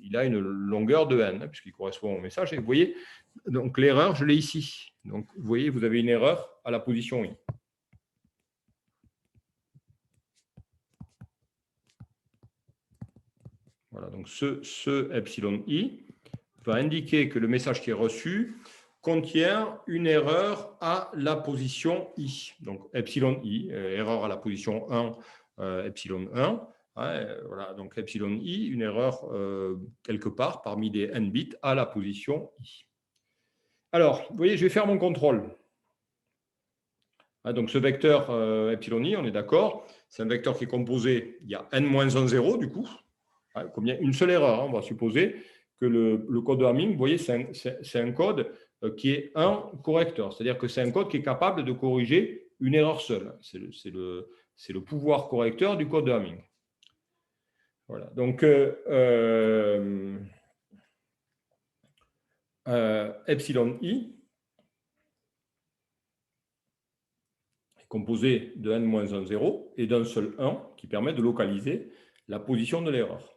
il a une longueur de n, puisqu'il correspond au message. Et vous voyez, donc l'erreur, je l'ai ici. Donc, vous voyez, vous avez une erreur à la position i. Voilà, donc ce epsilon i va indiquer que le message qui est reçu contient une erreur à la position i. Donc epsilon i, erreur à la position 1, epsilon 1. Voilà, donc epsilon i, une erreur quelque part parmi les n bits à la position i. Alors, vous voyez, je vais faire mon contrôle. Donc ce vecteur epsilon i, on est d'accord, c'est un vecteur qui est composé, il y a n-1 0 du coup. Comme il y a une seule erreur, on va supposer que le code de Hamming, vous voyez, c'est un code qui est un correcteur. C'est-à-dire que c'est un code qui est capable de corriger une erreur seule. C'est le pouvoir correcteur du code de Hamming. Voilà. Donc, epsilon i est composé de n-1 0 et d'un seul 1 qui permet de localiser la position de l'erreur.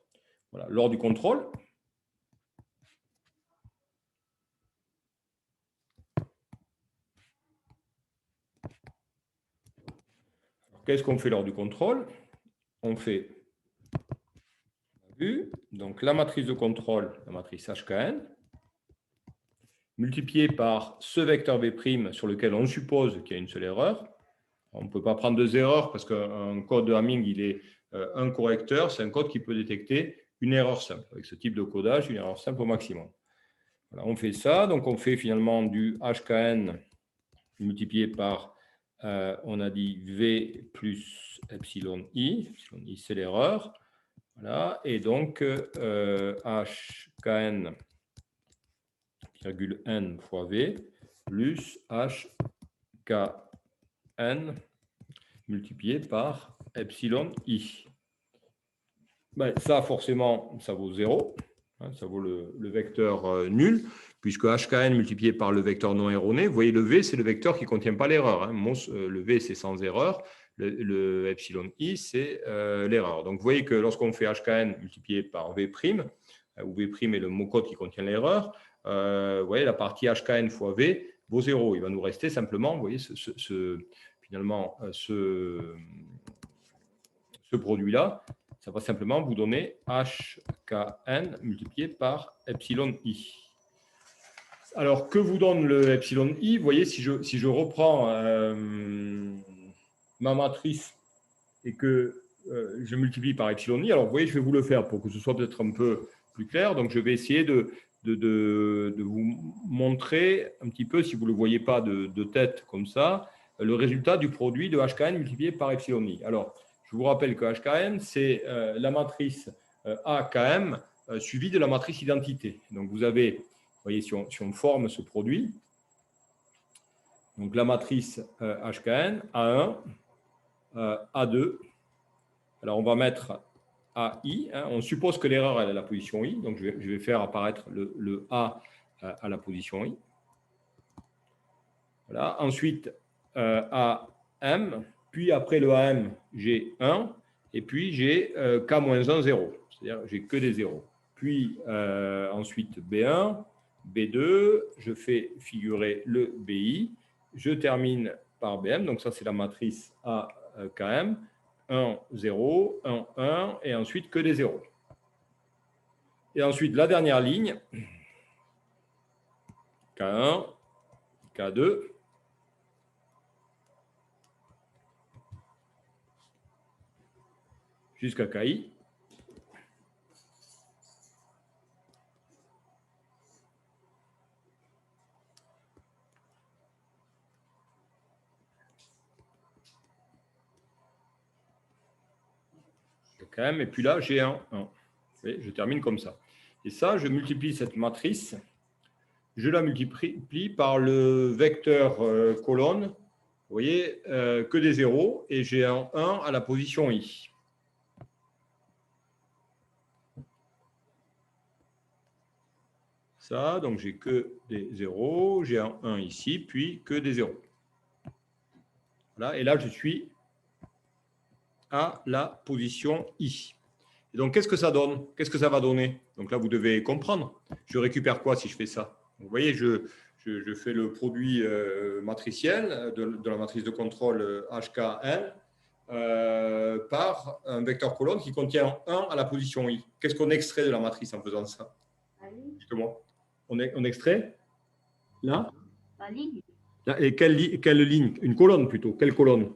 Voilà. Lors du contrôle, qu'est-ce qu'on fait lors du contrôle? On fait, donc la matrice de contrôle, la matrice HKN, multipliée par ce vecteur V' sur lequel on suppose qu'il y a une seule erreur. On ne peut pas prendre deux erreurs parce qu'un code de Hamming, il est un correcteur, c'est un code qui peut détecter une erreur simple. Avec ce type de codage, une erreur simple au maximum. Voilà, on fait ça, donc on fait finalement du HKN multiplié par, on a dit V plus epsilon i c'est l'erreur. Voilà, et donc HKN virgule n fois V plus HKN multiplié par epsilon i. Ben, ça, forcément, ça vaut 0. Ça vaut le vecteur nul, puisque HKN multiplié par le vecteur non erroné, vous voyez, le V, c'est le vecteur qui ne contient pas l'erreur. Le V, c'est sans erreur. Le epsilon i, c'est l'erreur. Donc, vous voyez que lorsqu'on fait HKN multiplié par V', où V' est le mot code qui contient l'erreur, vous voyez, la partie HKN fois V vaut 0. Il va nous rester simplement, vous voyez, finalement, ce produit-là, ça va simplement vous donner HKN multiplié par epsilon i. Alors, que vous donne le epsilon i? Vous voyez, si je reprends ma matrice et que je multiplie par epsilon i, alors vous voyez, je vais vous le faire pour que ce soit peut-être un peu plus clair. Donc, je vais essayer de vous montrer un petit peu, si vous ne le voyez pas de tête comme ça, le résultat du produit de HKN multiplié par epsilon i. Alors, je vous rappelle que HKN, c'est la matrice AKM suivie de la matrice identité. Donc, vous avez, vous voyez, si on forme ce produit, donc la matrice HKN, A1, A2. Alors, on va mettre AI. On suppose que l'erreur est à la position I. Donc, je vais faire apparaître le A à la position I. Voilà. Ensuite, AM. Puis, après le AM, j'ai 1. Et puis, j'ai K-1, 0. C'est-à-dire j'ai que des 0. Puis, ensuite, B1, B2. Je fais figurer le BI. Je termine par BM. Donc, ça, c'est la matrice AKM. 1, 0, 1, 1, et ensuite que des 0. Et ensuite, la dernière ligne, K1, K2. Jusqu'à KI. Quand même, et puis là, j'ai un 1. Et je termine comme ça. Et ça, je multiplie cette matrice. Je la multiplie par le vecteur colonne. Vous voyez, que des zéros. Et j'ai un 1 à la position I. Ça, donc j'ai que des zéros. J'ai un 1 ici, puis que des zéros. Voilà, et là, je suis à la position I. Et donc, qu'est-ce que ça donne? Qu'est-ce que ça va donner? Donc là, vous devez comprendre. Je récupère quoi si je fais ça? Vous voyez, je fais le produit matriciel de la matrice de contrôle HKN par un vecteur colonne qui contient 1 à la position I. Qu'est-ce qu'on extrait de la matrice en faisant ça? Justement, on extrait là? La ligne. Là, et quelle ligne? Une colonne plutôt. Quelle colonne?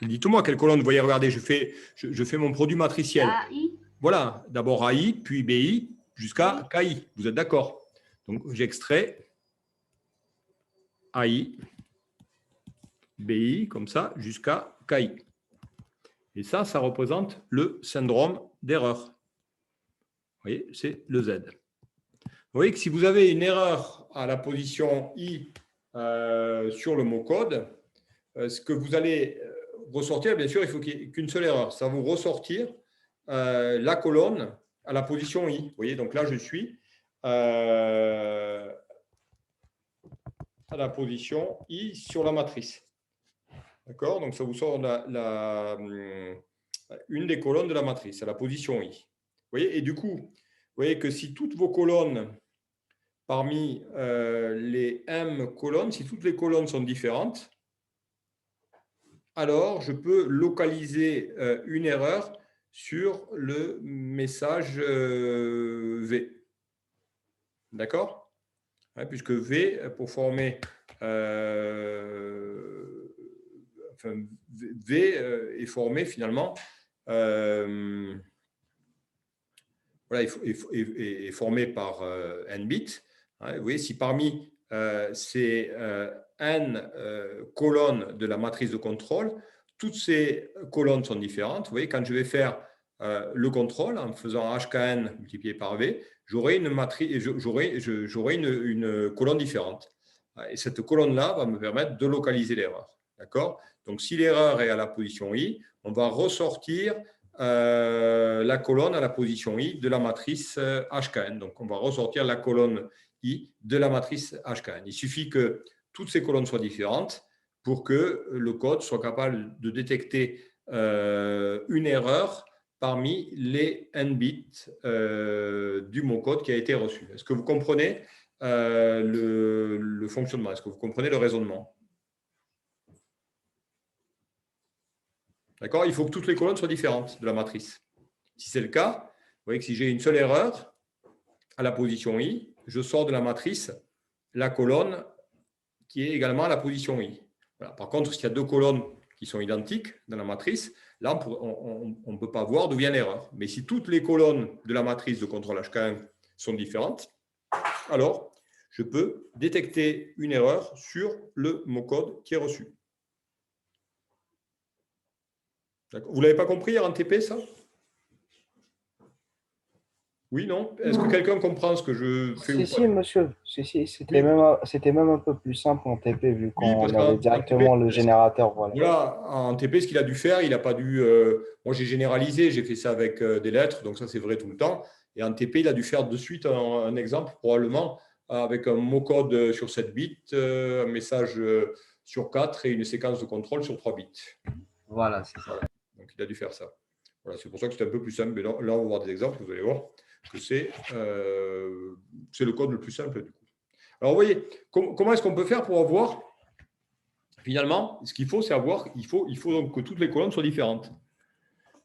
Dites-moi quelle colonne. Vous voyez, regardez, je fais mon produit matriciel. AI. Voilà, d'abord AI, puis BI, jusqu'à KI. Vous êtes d'accord? Donc, j'extrais AI, BI, comme ça, jusqu'à KI. Et ça représente le syndrome d'erreur. Vous voyez, c'est le Z. Vous voyez que si vous avez une erreur à la position I sur le mot code, ce que vous allez ressortir, bien sûr, il faut qu'il n'y ait qu'une seule erreur. Ça va vous ressortir la colonne à la position I. Vous voyez, donc là, je suis à la position I sur la matrice. D'accord? Donc, ça vous sort une des colonnes de la matrice, à la position I. Vous voyez? Et du coup, vous voyez que si toutes vos colonnes, parmi les M colonnes, si toutes les colonnes sont différentes, alors je peux localiser une erreur sur le message V. D'accord? Puisque V, pour former V est formé finalement voilà, est formé par n bits. Vous voyez, si parmi ces n colonnes de la matrice de contrôle, toutes ces colonnes sont différentes. Vous voyez, quand je vais faire le contrôle en faisant HKN multiplié par V, j'aurai une matrice, j'aurai une colonne différente. Et cette colonne-là va me permettre de localiser l'erreur. D'accord? Donc, si l'erreur est à la position I, on va ressortir la colonne à la position I de la matrice HKN. Donc, on va ressortir la colonne I de la matrice HKN. Il suffit que toutes ces colonnes soient différentes pour que le code soit capable de détecter une erreur parmi les n bits du mot code qui a été reçu. Est-ce que vous comprenez le fonctionnement? Est-ce que vous comprenez le raisonnement? D'accord? Il faut que toutes les colonnes soient différentes de la matrice. Si c'est le cas, vous voyez que si j'ai une seule erreur à la position I, je sors de la matrice la colonne qui est également à la position I. Voilà. Par contre, s'il y a deux colonnes qui sont identiques dans la matrice, là, on ne peut pas voir d'où vient l'erreur. Mais si toutes les colonnes de la matrice de contrôle HK1 sont différentes, alors je peux détecter une erreur sur le mot code qui est reçu. Vous ne l'avez pas compris en TP, ça? Oui, non? Est-ce que quelqu'un comprend ce que je fais ou pas? Si, monsieur. C'était même un peu plus simple en TP, vu qu'on parce avait directement le générateur. Voilà. Voilà, en TP, ce qu'il a dû faire, il n'a pas dû… moi, j'ai généralisé, j'ai fait ça avec des lettres, donc ça, c'est vrai tout le temps. Et en TP, il a dû faire de suite un exemple, probablement, avec un mot code sur 7 bits, un message sur 4 et une séquence de contrôle sur 3 bits. Voilà, c'est ça. Donc, il a dû faire ça. Voilà, c'est pour ça que c'est un peu plus simple. Mais là, on va voir des exemples, vous allez voir que c'est le code le plus simple du coup. Alors, vous voyez, comment est-ce qu'on peut faire pour avoir, finalement, ce qu'il faut, c'est avoir, il faut donc que toutes les colonnes soient différentes.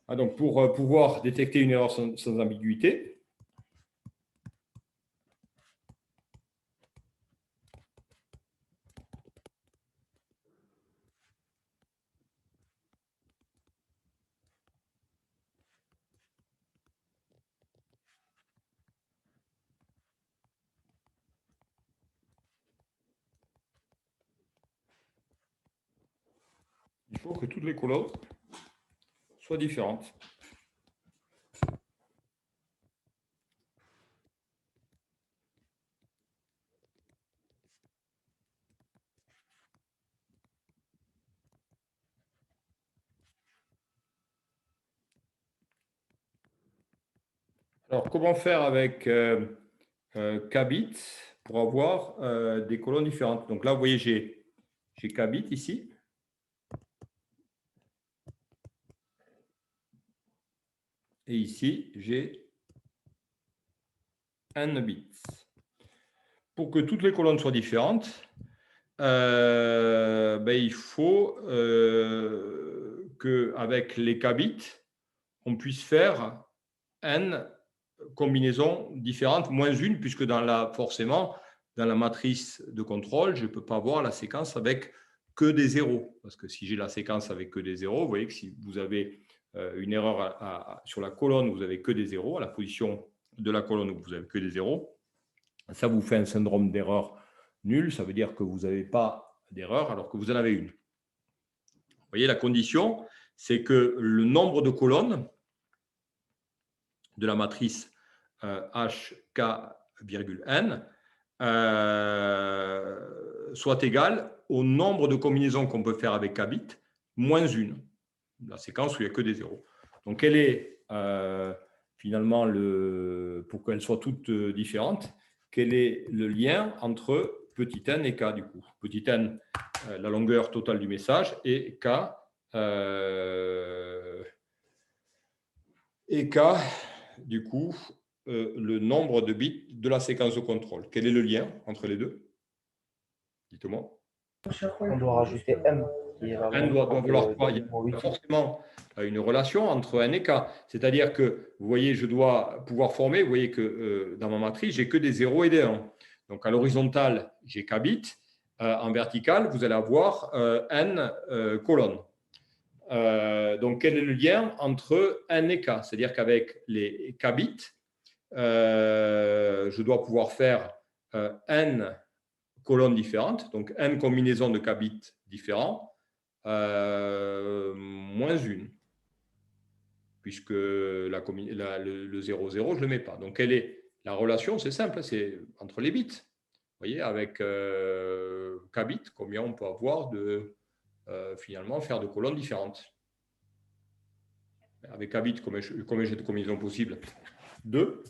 Donc, pour pouvoir détecter une erreur sans ambiguïté, faut que toutes les colonnes soient différentes. Alors, comment faire avec k bits pour avoir des colonnes différentes? Donc là, vous voyez, j'ai k bits ici. Et ici, j'ai n bits. Pour que toutes les colonnes soient différentes, il faut qu'avec les k bits, on puisse faire n combinaisons différentes, moins une, puisque forcément, dans la matrice de contrôle, je ne peux pas avoir la séquence avec que des zéros. Parce que si j'ai la séquence avec que des zéros, vous voyez que si vous avez une erreur sur la colonne où vous n'avez que des zéros, à la position de la colonne où vous n'avez que des zéros, ça vous fait un syndrome d'erreur nul. Ça veut dire que vous n'avez pas d'erreur alors que vous en avez une. Vous voyez, la condition, c'est que le nombre de colonnes de la matrice HK,n soit égal au nombre de combinaisons qu'on peut faire avec k bits, moins une, la séquence où il n'y a que des zéros. Donc, quel est finalement, pour qu'elles soient toutes différentes, quel est le lien entre petit n et k du coup? Petit n, la longueur totale du message, et k, du coup, le nombre de bits de la séquence de contrôle. Quel est le lien entre les deux? Dites-moi. On doit rajouter m. N doit vouloir quoi? Il y a forcément une relation entre n et k. C'est-à-dire que, vous voyez, je dois pouvoir former, vous voyez que dans ma matrice, j'ai que des 0 et des 1. Donc, à l'horizontale, j'ai k bits. En verticale, vous allez avoir n colonnes. Donc, quel est le lien entre n et k? C'est-à-dire qu'avec les k bits, je dois pouvoir faire n colonnes différentes, donc n combinaisons de k bits différents, moins une, puisque le 0, 0, je ne le mets pas. Donc, quelle est la relation? C'est simple, c'est entre les bits. Vous voyez, avec k bits, combien on peut avoir de, finalement, faire de colonnes différentes. Avec k bits, combien j'ai de combinaisons possibles? 2.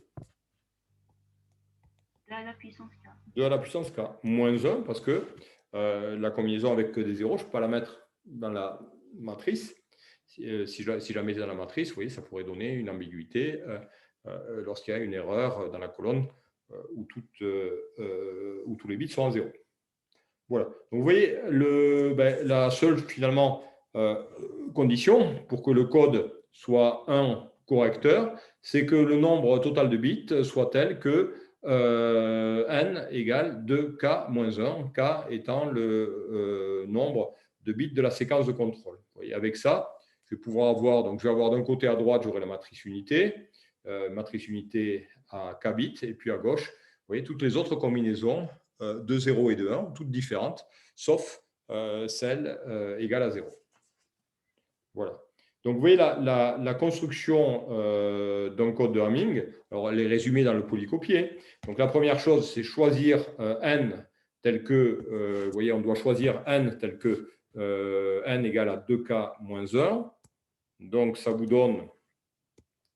2 à la puissance k. 2 à la puissance k. Moins 1, parce que la combinaison avec que des zéros, je ne peux pas la mettre dans la matrice. Si je la mets dans la matrice, vous voyez, ça pourrait donner une ambiguïté lorsqu'il y a une erreur dans la colonne où tous les bits sont en 0. Voilà. Donc, vous voyez, la seule, finalement, condition pour que le code soit un correcteur, c'est que le nombre total de bits soit tel que n égale 2k moins 1, k étant le nombre de bits de la séquence de contrôle. Vous voyez, avec ça, je vais pouvoir avoir, donc je vais avoir d'un côté à droite, j'aurai la matrice unité à k bits, et puis à gauche, vous voyez, toutes les autres combinaisons de 0 et de 1, toutes différentes, sauf celle égale à 0. Voilà. Donc, vous voyez la construction d'un code de Hamming. Alors, elle est résumée dans le polycopier. Donc, la première chose, c'est choisir n tel que, vous voyez, on doit choisir n tel que n égale à 2k moins 1. Donc, ça vous donne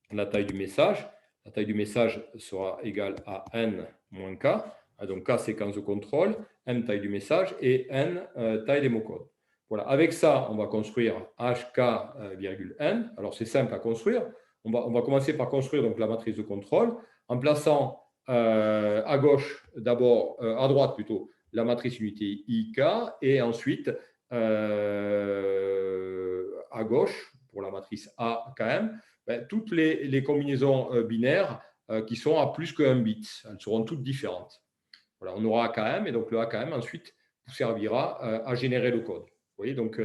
la taille du message. La taille du message sera égale à n moins k. Donc, k, séquence de contrôle, m, taille du message, et n, taille des mots-codes. Voilà. Avec ça, on va construire hk,n. Alors, c'est simple à construire. On va commencer par construire donc, la matrice de contrôle en plaçant à gauche, d'abord, à droite plutôt, la matrice unité ik, et ensuite à gauche, pour la matrice akm, toutes les combinaisons binaires qui sont à plus que 1 bit. Elles seront toutes différentes. Voilà, on aura AKM, et donc le AKM ensuite vous servira à générer le code. Vous voyez, donc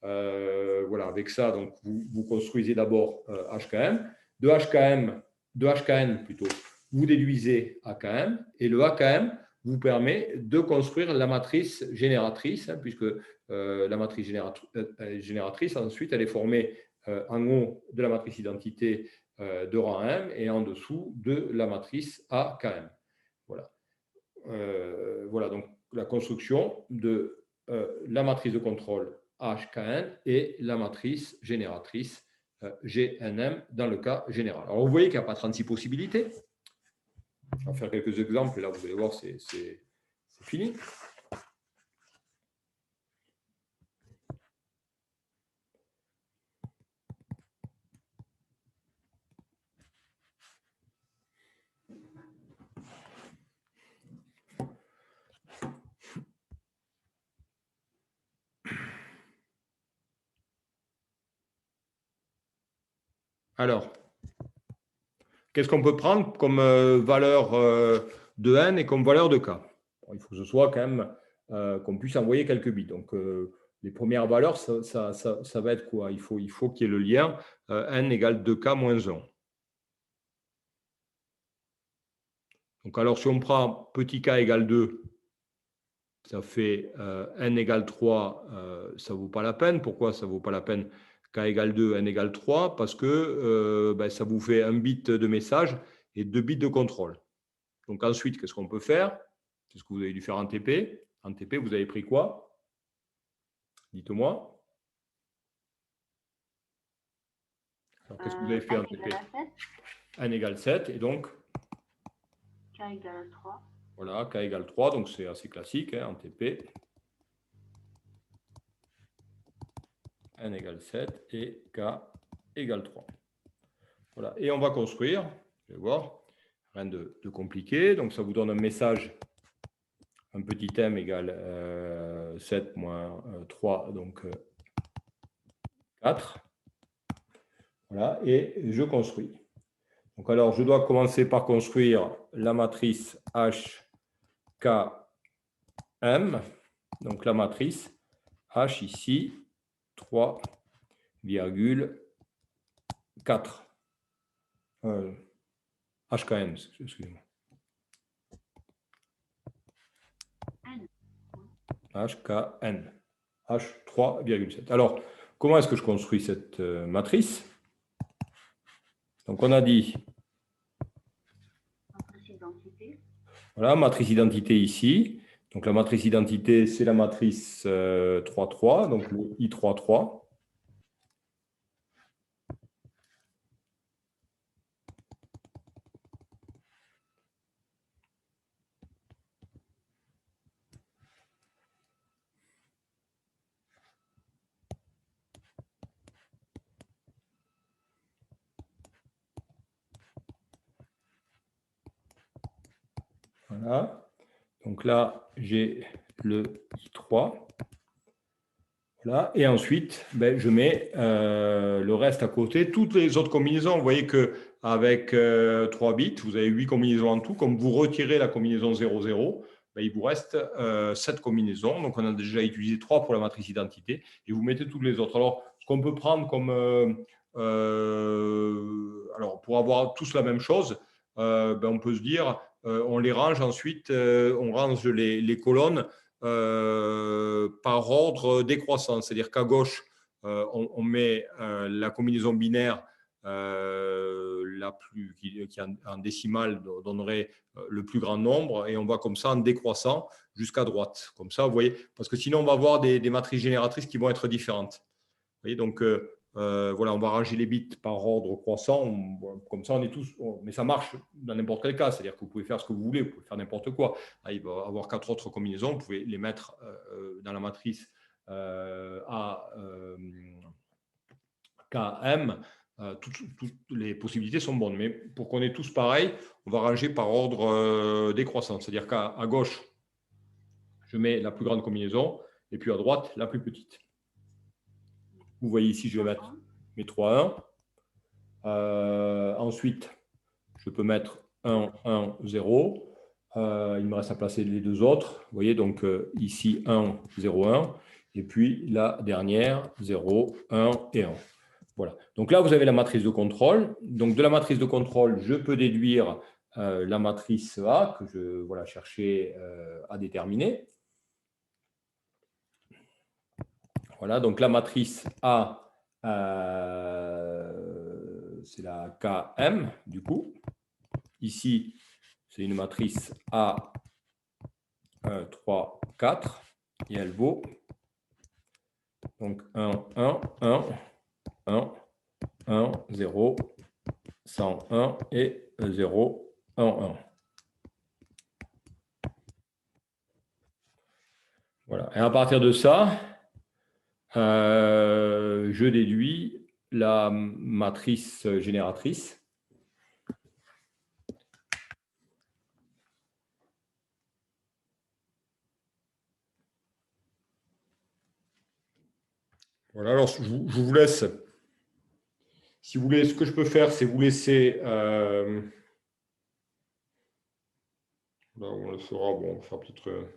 voilà, avec ça, donc, vous construisez d'abord HKM. De HKN plutôt, vous déduisez AKM, et le AKM, vous permet de construire la matrice génératrice, hein, puisque la matrice génératrice, ensuite, elle est formée en haut de la matrice identité de rang M et en dessous de la matrice AKM. Voilà. Voilà donc la construction de la matrice de contrôle HKN et la matrice génératrice GNM dans le cas général. Alors, vous voyez qu'il n'y a pas 36 possibilités. On va faire quelques exemples et là, vous allez voir, c'est fini. Alors, qu'est-ce qu'on peut prendre comme valeur de n et comme valeur de k? Bon, il faut que ce soit quand même qu'on puisse envoyer quelques bits. Donc, les premières valeurs, ça va être quoi? Il faut qu'il y ait le lien n égale 2k moins 1. Donc, alors, si on prend petit k égale 2, ça fait n égale 3, ça ne vaut pas la peine. Pourquoi ça ne vaut pas la peine? K égale 2, n égale 3, parce que ça vous fait un bit de message et 2 bits de contrôle. Donc ensuite, qu'est-ce qu'on peut faire? C'est ce que vous avez dû faire en TP. En TP, vous avez pris quoi? Dites-moi. Alors, qu'est-ce que vous avez fait en TP? N égale 7, et donc K égale 3. Voilà, K égale 3, donc c'est assez classique hein, en TP. N égale 7 et K égale 3. Voilà, et on va construire, vous allez voir, rien de compliqué. Donc ça vous donne un message, un petit m égale 7 moins 3, donc 4. Voilà, et je construis. Donc alors, je dois commencer par construire la matrice HKM. Donc la matrice H ici, 3,4. HKN, excusez-moi. HKN. H3,7. Alors, comment est-ce que je construis cette matrice? Donc, on a dit... Matrice identité. Voilà, matrice identité ici. Donc, la matrice identité, c'est la matrice 3,3, donc le I3,3. Voilà. Donc là, j'ai le I3. Voilà. Et ensuite, je mets le reste à côté. Toutes les autres combinaisons, vous voyez qu'avec 3 bits, vous avez 8 combinaisons en tout. Comme vous retirez la combinaison 0,0, il vous reste 7 combinaisons. Donc, on a déjà utilisé 3 pour la matrice identité. Et vous mettez toutes les autres. Alors, ce qu'on peut prendre comme... alors, pour avoir tous la même chose, on peut se dire, on les range ensuite, on range les colonnes par ordre décroissant. C'est-à-dire qu'à gauche, on met la combinaison binaire qui en décimale donnerait le plus grand nombre, et on va comme ça en décroissant jusqu'à droite. Comme ça, vous voyez, parce que sinon, on va avoir des matrices génératrices qui vont être différentes. Vous voyez, donc, voilà, on va ranger les bits par ordre croissant. Comme ça, on est tous. Mais ça marche dans n'importe quel cas. C'est-à-dire que vous pouvez faire ce que vous voulez, vous pouvez faire n'importe quoi. Là, il va y avoir 4 autres combinaisons. Vous pouvez les mettre dans la matrice KM. Toutes les possibilités sont bonnes. Mais pour qu'on ait tous pareil, on va ranger par ordre décroissant. C'est-à-dire qu'à gauche, je mets la plus grande combinaison, et puis à droite, la plus petite. Vous voyez ici, je vais mettre mes 3, 1. Ensuite, je peux mettre 1, 1, 0. Il me reste à placer les deux autres. Vous voyez, donc ici, 1, 0, 1. Et puis la dernière, 0, 1 et 1. Voilà. Donc là, vous avez la matrice de contrôle. Donc de la matrice de contrôle, je peux déduire la matrice A que je cherchais à déterminer. Voilà, donc la matrice A, c'est la KM, du coup. Ici, c'est une matrice A, 1, 3, 4, et elle vaut donc 1, 1, 1, 1, 1, 0, 101 et 0, 1, 1. Voilà. Et à partir de ça, je déduis la matrice génératrice. Voilà, alors je vous laisse, si vous voulez, ce que je peux faire, c'est vous laisser, là on le fera, bon, on va faire peut-être...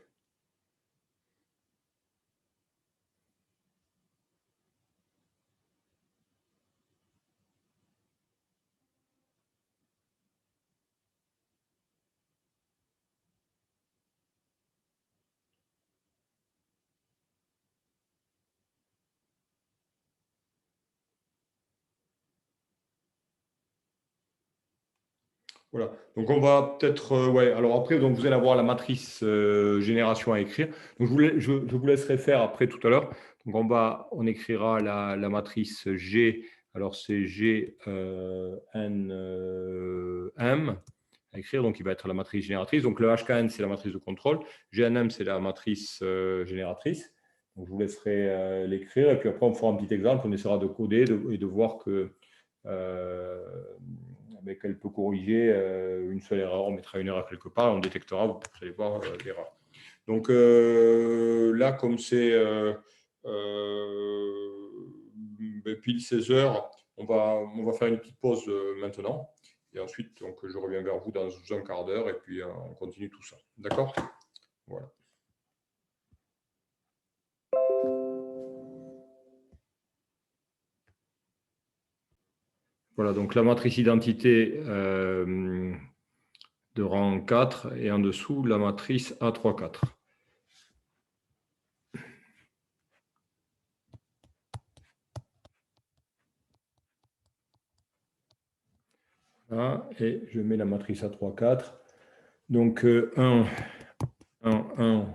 Voilà, donc on va peut-être, ouais, alors après, donc vous allez avoir la matrice génération à écrire. Donc je vous laisserai faire après tout à l'heure. Donc on écrira la matrice G, alors c'est G N M à écrire, donc il va être la matrice génératrice. Donc le HKN, c'est la matrice de contrôle, GNM, c'est la matrice génératrice. Donc je vous laisserai l'écrire, et puis après on fera un petit exemple, on essaiera de coder et de voir que qu'elle peut corriger une seule erreur, on mettra une erreur quelque part, on détectera, vous allez voir l'erreur. Donc là, comme c'est pile 16 heures, on va faire une petite pause maintenant. Et ensuite, donc, je reviens vers vous dans un quart d'heure et puis on continue tout ça. D'accord? Voilà. Voilà, donc la matrice identité de rang 4 et en dessous la matrice A34. Voilà, et je mets la matrice A3, 4. Donc 1, 1, 1,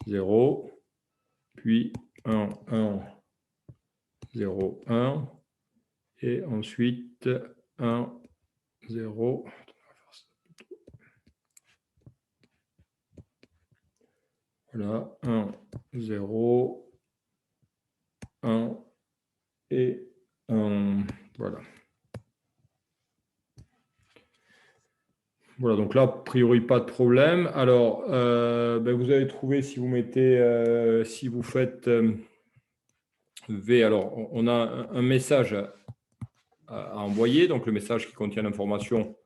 0, puis 1, 1, 0, 1, et ensuite 1, 0. Voilà, 1, 0, 1 et 1. Voilà. Voilà, donc là, a priori, pas de problème. Alors, vous allez trouver, si vous mettez, si vous faites V, alors on a un message à envoyer, donc le message qui contient l'information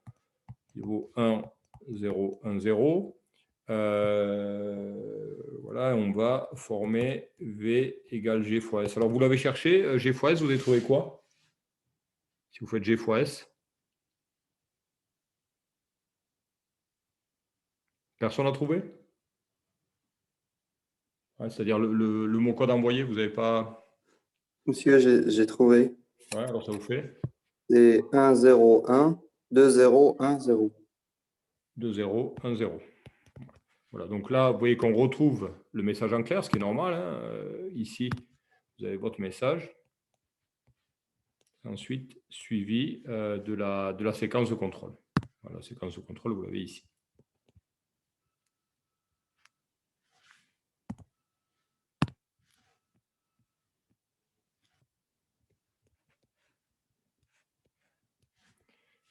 qui vaut 1, 0, 1, 0. Voilà, on va former V égale G fois S. Alors, vous l'avez cherché, G fois S, vous avez trouvé quoi? Si vous faites G fois S. Personne n'a trouvé? Ouais, c'est-à-dire le mot code envoyé, vous n'avez pas... Monsieur, j'ai trouvé. Ouais, alors ça vous fait? C'est 1, 0, 1, 2, 0, 1, 0. 2, 0, 1, 0. Voilà, donc là, vous voyez qu'on retrouve le message en clair, ce qui est normal. Hein. Ici, vous avez votre message. Ensuite, suivi de la séquence de contrôle. Voilà, la séquence de contrôle, vous l'avez ici.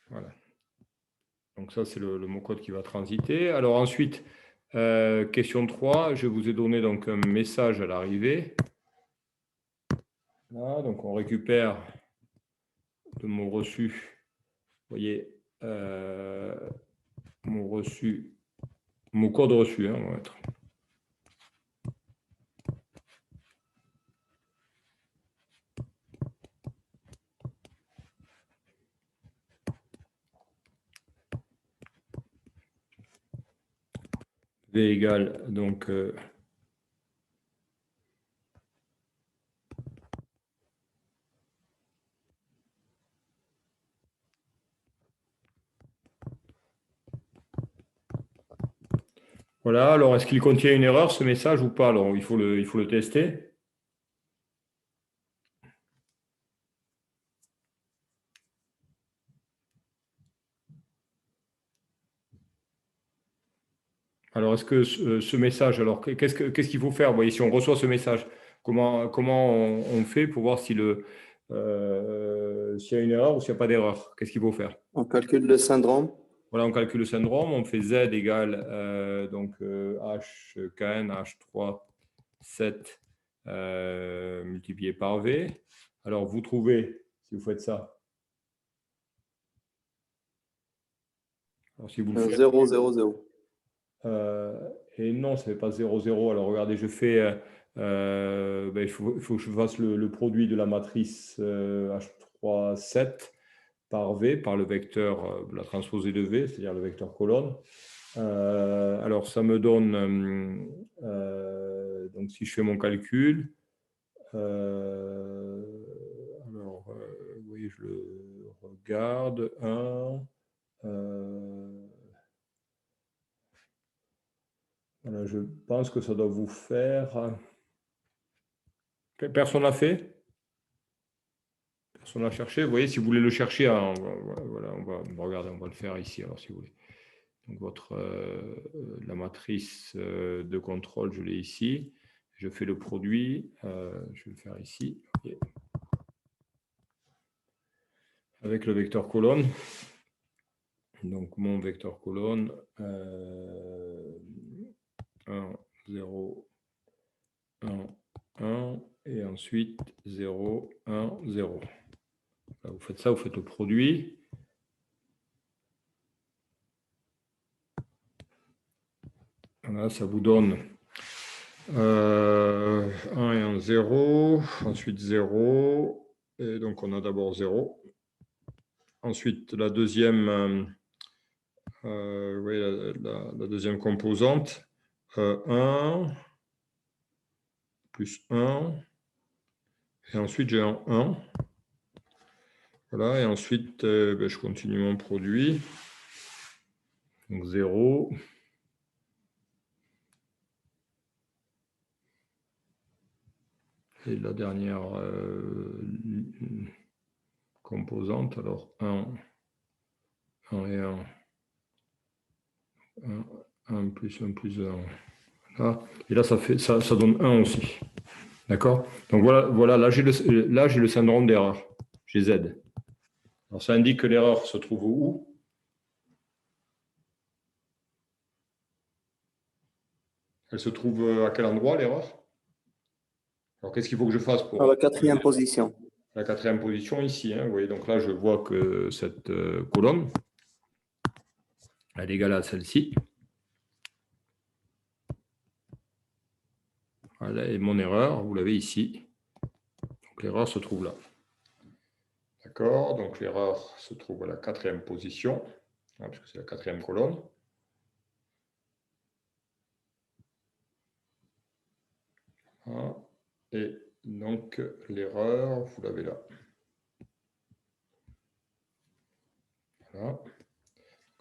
Voilà. Donc ça, c'est le mot-code qui va transiter. Alors ensuite, question 3, je vous ai donné donc un message à l'arrivée. Là, donc on récupère le mot reçu. Vous voyez, mot reçu, mot code reçu, hein, on va mettre. V égale donc voilà. Alors, est-ce qu'il contient une erreur, ce message, ou pas? Alors, il faut le tester. Alors, est-ce que ce message, alors, qu'est-ce qu'il faut faire? Vous voyez, si on reçoit ce message, comment on fait pour voir s'il y a une erreur ou s'il n'y a pas d'erreur? Qu'est-ce qu'il faut faire? On calcule le syndrome. Voilà, on calcule le syndrome, on fait Z égale H Kn H3 7 multiplié par V. Alors, vous trouvez, si vous faites ça. Alors, si vous le faites, 0, 0, 0. et non, ça ne fait pas 0, 0. Alors, regardez, je fais, il faut que je fasse le produit de la matrice H3 7 par V, par le vecteur, la transposée de V, c'est-à-dire le vecteur colonne. Alors, ça me donne, donc si je fais mon calcul, vous voyez, je le regarde, 1, voilà, je pense que ça doit vous faire... Personne n'a fait? Personne n'a cherché? Vous voyez, si vous voulez le chercher, hein, voilà, on va regarder, on va le faire ici, alors si vous voulez. Donc, la matrice de contrôle, je l'ai ici. Je fais le produit, je vais le faire ici. Okay. Avec le vecteur colonne. Donc, mon vecteur colonne, 1, 0, 1, 1, et ensuite 0, 1, 0. Là, vous faites ça, vous faites le produit. Voilà, ça vous donne 1 et 1, 0, ensuite 0, et donc on a d'abord 0. Ensuite, la deuxième, la deuxième composante, 1, plus 1, et ensuite j'ai un 1. Voilà, et ensuite, je continue mon produit. Donc 0. Et la dernière composante, alors 1 et 1. 1 plus 1 plus 1. Voilà. Et là, ça donne 1 aussi. D'accord? Donc voilà, là j'ai le syndrome d'erreur. J'ai Z. Alors ça indique que l'erreur se trouve où? Elle se trouve à quel endroit, l'erreur? Alors qu'est-ce qu'il faut que je fasse pour... À la 4e position. La 4e position ici. Hein, vous voyez, donc là, je vois que cette colonne, elle est égale à celle-ci. Voilà, et mon erreur, vous l'avez ici. Donc l'erreur se trouve là. D'accord, donc l'erreur se trouve à la 4e position, hein, puisque c'est la 4e colonne. Voilà. Et donc l'erreur, vous l'avez là. Voilà. Donc,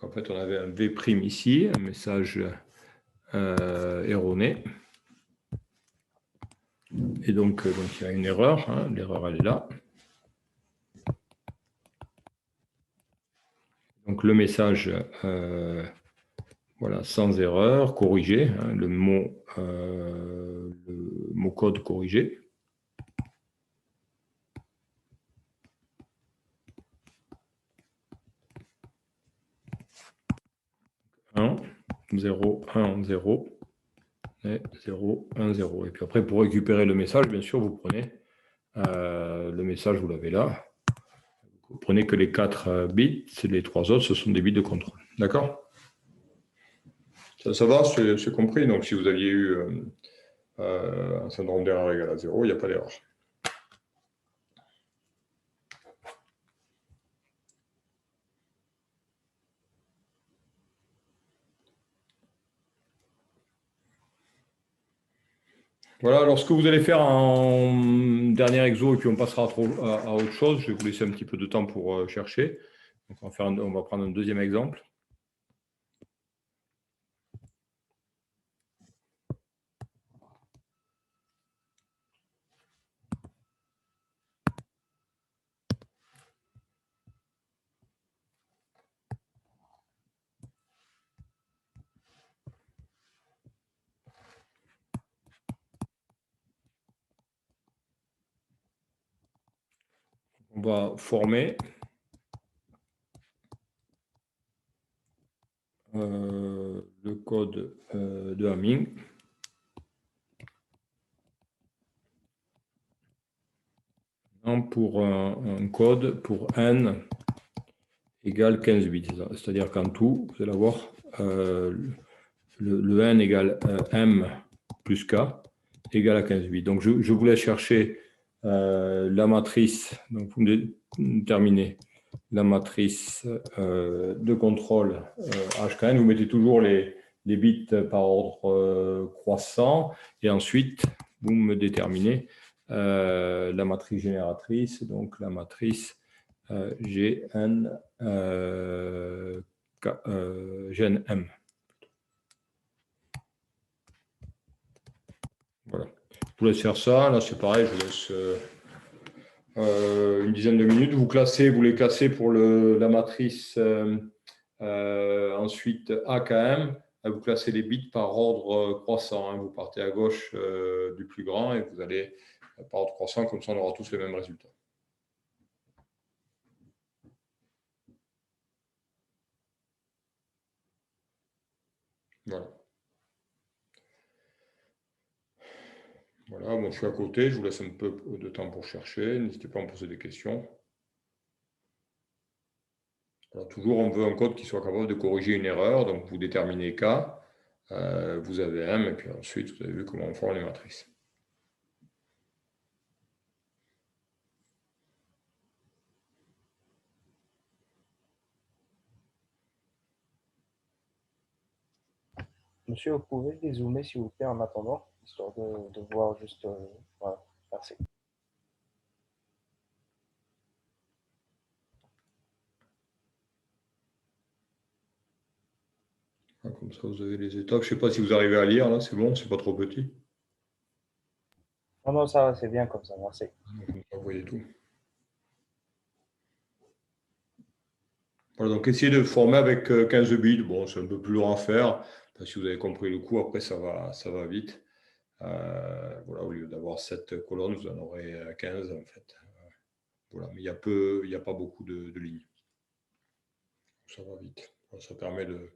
en fait, on avait un V' ici, un message erroné. Et donc il y a une erreur, hein, l'erreur elle est là. Donc le message, voilà, sans erreur, corrigé, hein, le mot code corrigé. Un, 0, 1, 0. Et 0, 1, 0. Et puis après, pour récupérer le message, bien sûr, vous prenez le message, vous l'avez là. Vous prenez que les 4 bits, les 3 autres, ce sont des bits de contrôle. D'accord? Ça va, c'est compris. Donc, si vous aviez eu un syndrome d'erreur égal à 0, il n'y a pas d'erreur. Voilà, alors ce que vous allez faire en dernier exo, et puis on passera à autre chose, je vais vous laisser un petit peu de temps pour chercher. Donc on va prendre un deuxième exemple. On va former le code de Hamming. Pour un code pour n égale 15 bits. C'est-à-dire qu'en tout, vous allez avoir le n égale m plus k égale à 15 bits. Donc, je vous laisse chercher la matrice. Donc, vous déterminez la matrice de contrôle HKN. Vous mettez toujours les bits par ordre croissant. Et ensuite, vous me déterminez la matrice génératrice. Donc, la matrice GN, GNM. Voilà. Je vous laisse faire ça. Là, c'est pareil, je vous laisse une dizaine de minutes. Vous les classez pour la matrice ensuite AKM. Vous classez les bits par ordre croissant. Hein. Vous partez à gauche du plus grand et vous allez par ordre croissant, comme ça on aura tous les mêmes résultats. Voilà. Voilà, bon, je suis à côté, je vous laisse un peu de temps pour chercher. N'hésitez pas à me poser des questions. Alors, toujours, on veut un code qui soit capable de corriger une erreur. Donc, vous déterminez K, vous avez M, et puis ensuite, vous avez vu comment on forme les matrices. Monsieur, vous pouvez dézoomer s'il vous plaît en attendant, histoire de voir juste. Voilà, merci. Comme ça, vous avez les étapes. Je ne sais pas si vous arrivez à lire, là, c'est bon, c'est pas trop petit. Non, non, ça va, c'est bien comme ça, merci. Vous voyez tout. Voilà, donc essayez de former avec 15 bits. Bon, c'est un peu plus long à faire. Si vous avez compris le coup, après, ça va vite. Voilà, au lieu d'avoir 7 colonnes, vous en aurez 15 en fait. Voilà, mais il n'y a pas beaucoup de lignes. Ça va vite. Ça permet de.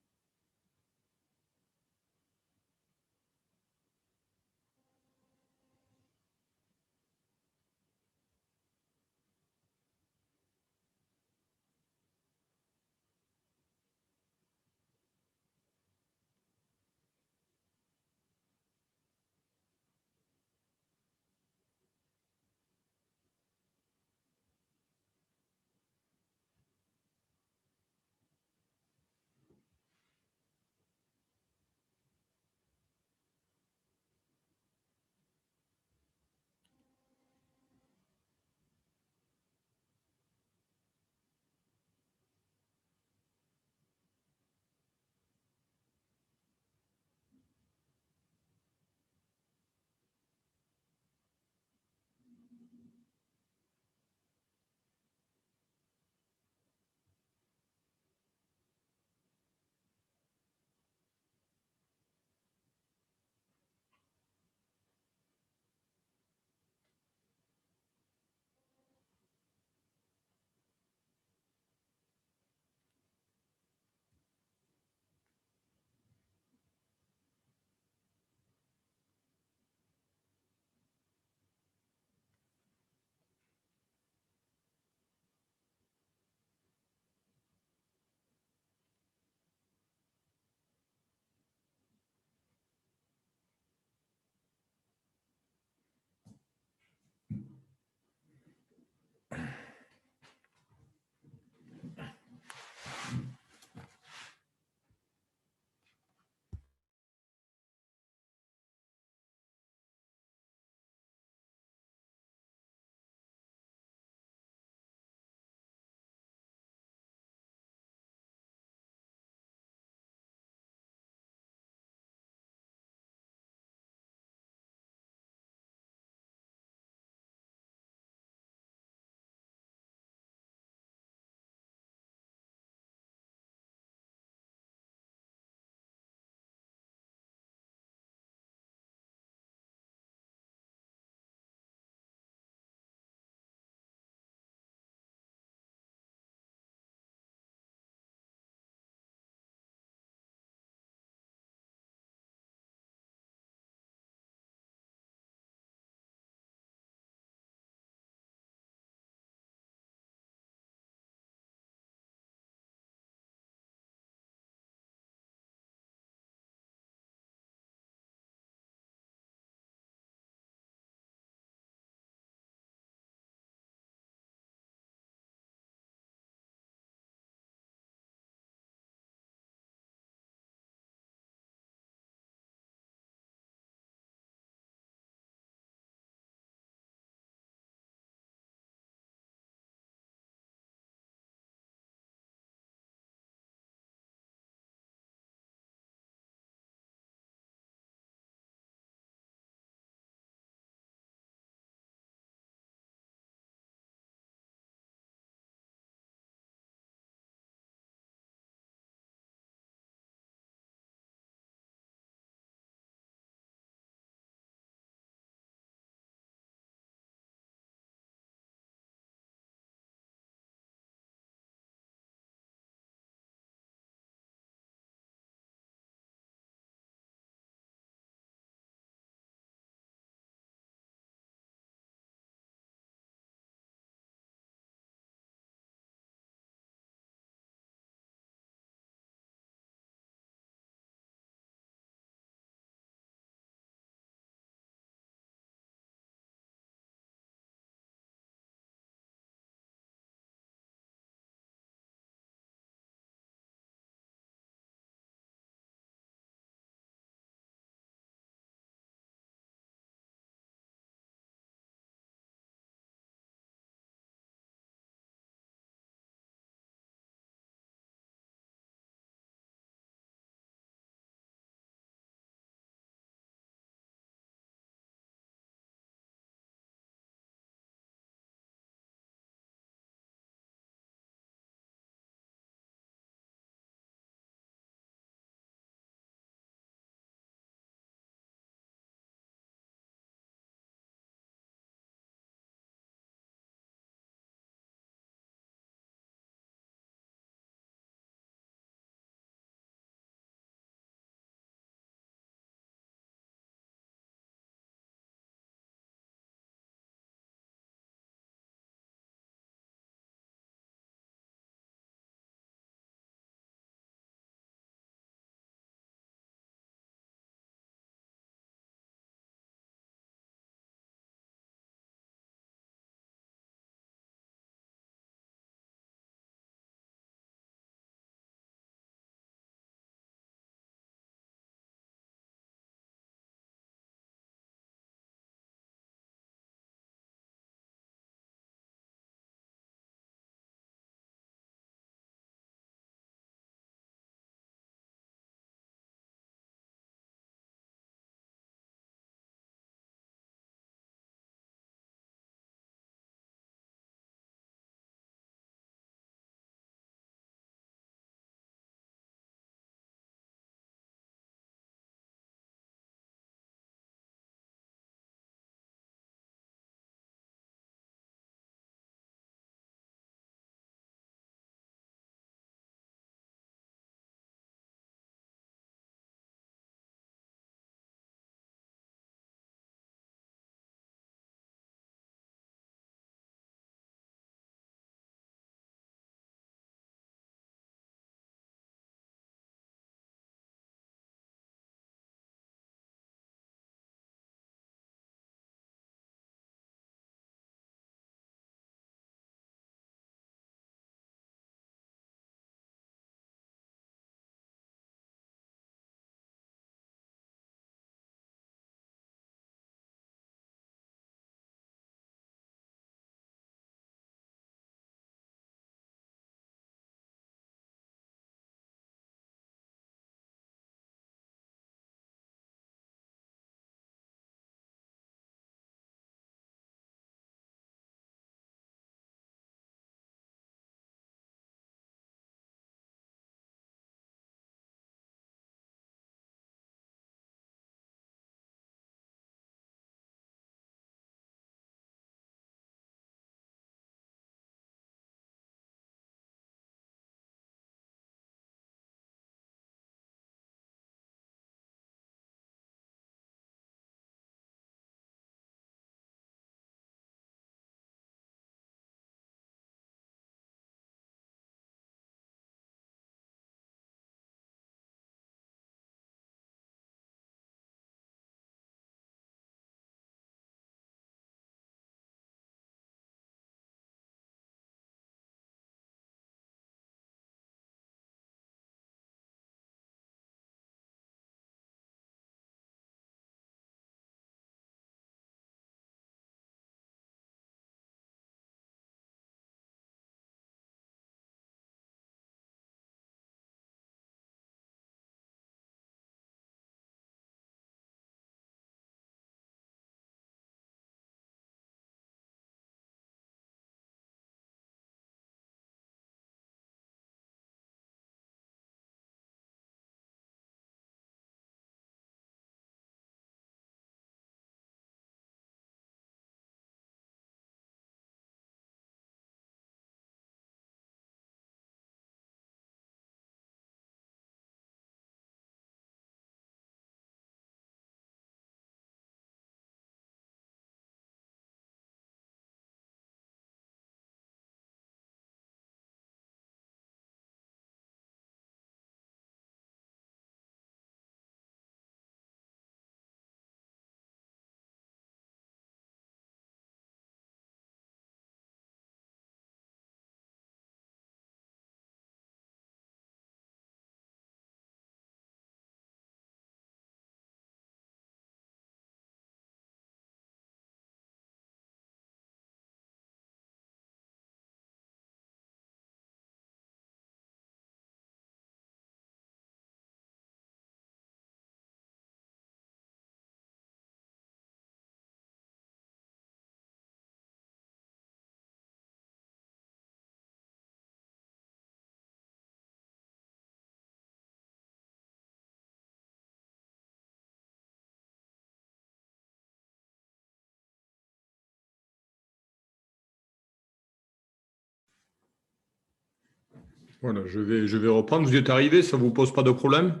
Voilà, je vais reprendre. Vous êtes arrivé, ça ne vous pose pas de problème?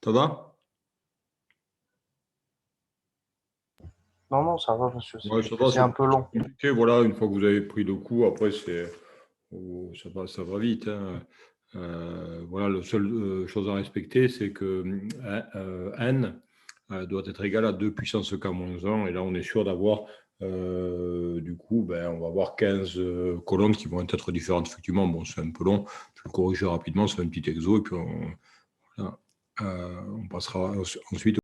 Ça va? Non, non, ça va, monsieur. Ouais, ça va, C'est un peu long. compliqué. Voilà, une fois que vous avez pris le coup, après, ça va vite, hein. Voilà, la seule chose à respecter, c'est que n doit être égal à 2 puissance k-1. Et là, on est sûr d'avoir, du coup, on va avoir 15 colonnes qui vont être différentes. Effectivement, bon, c'est un peu long. Je vais le corriger rapidement, c'est un petit exo. Et puis, on passera ensuite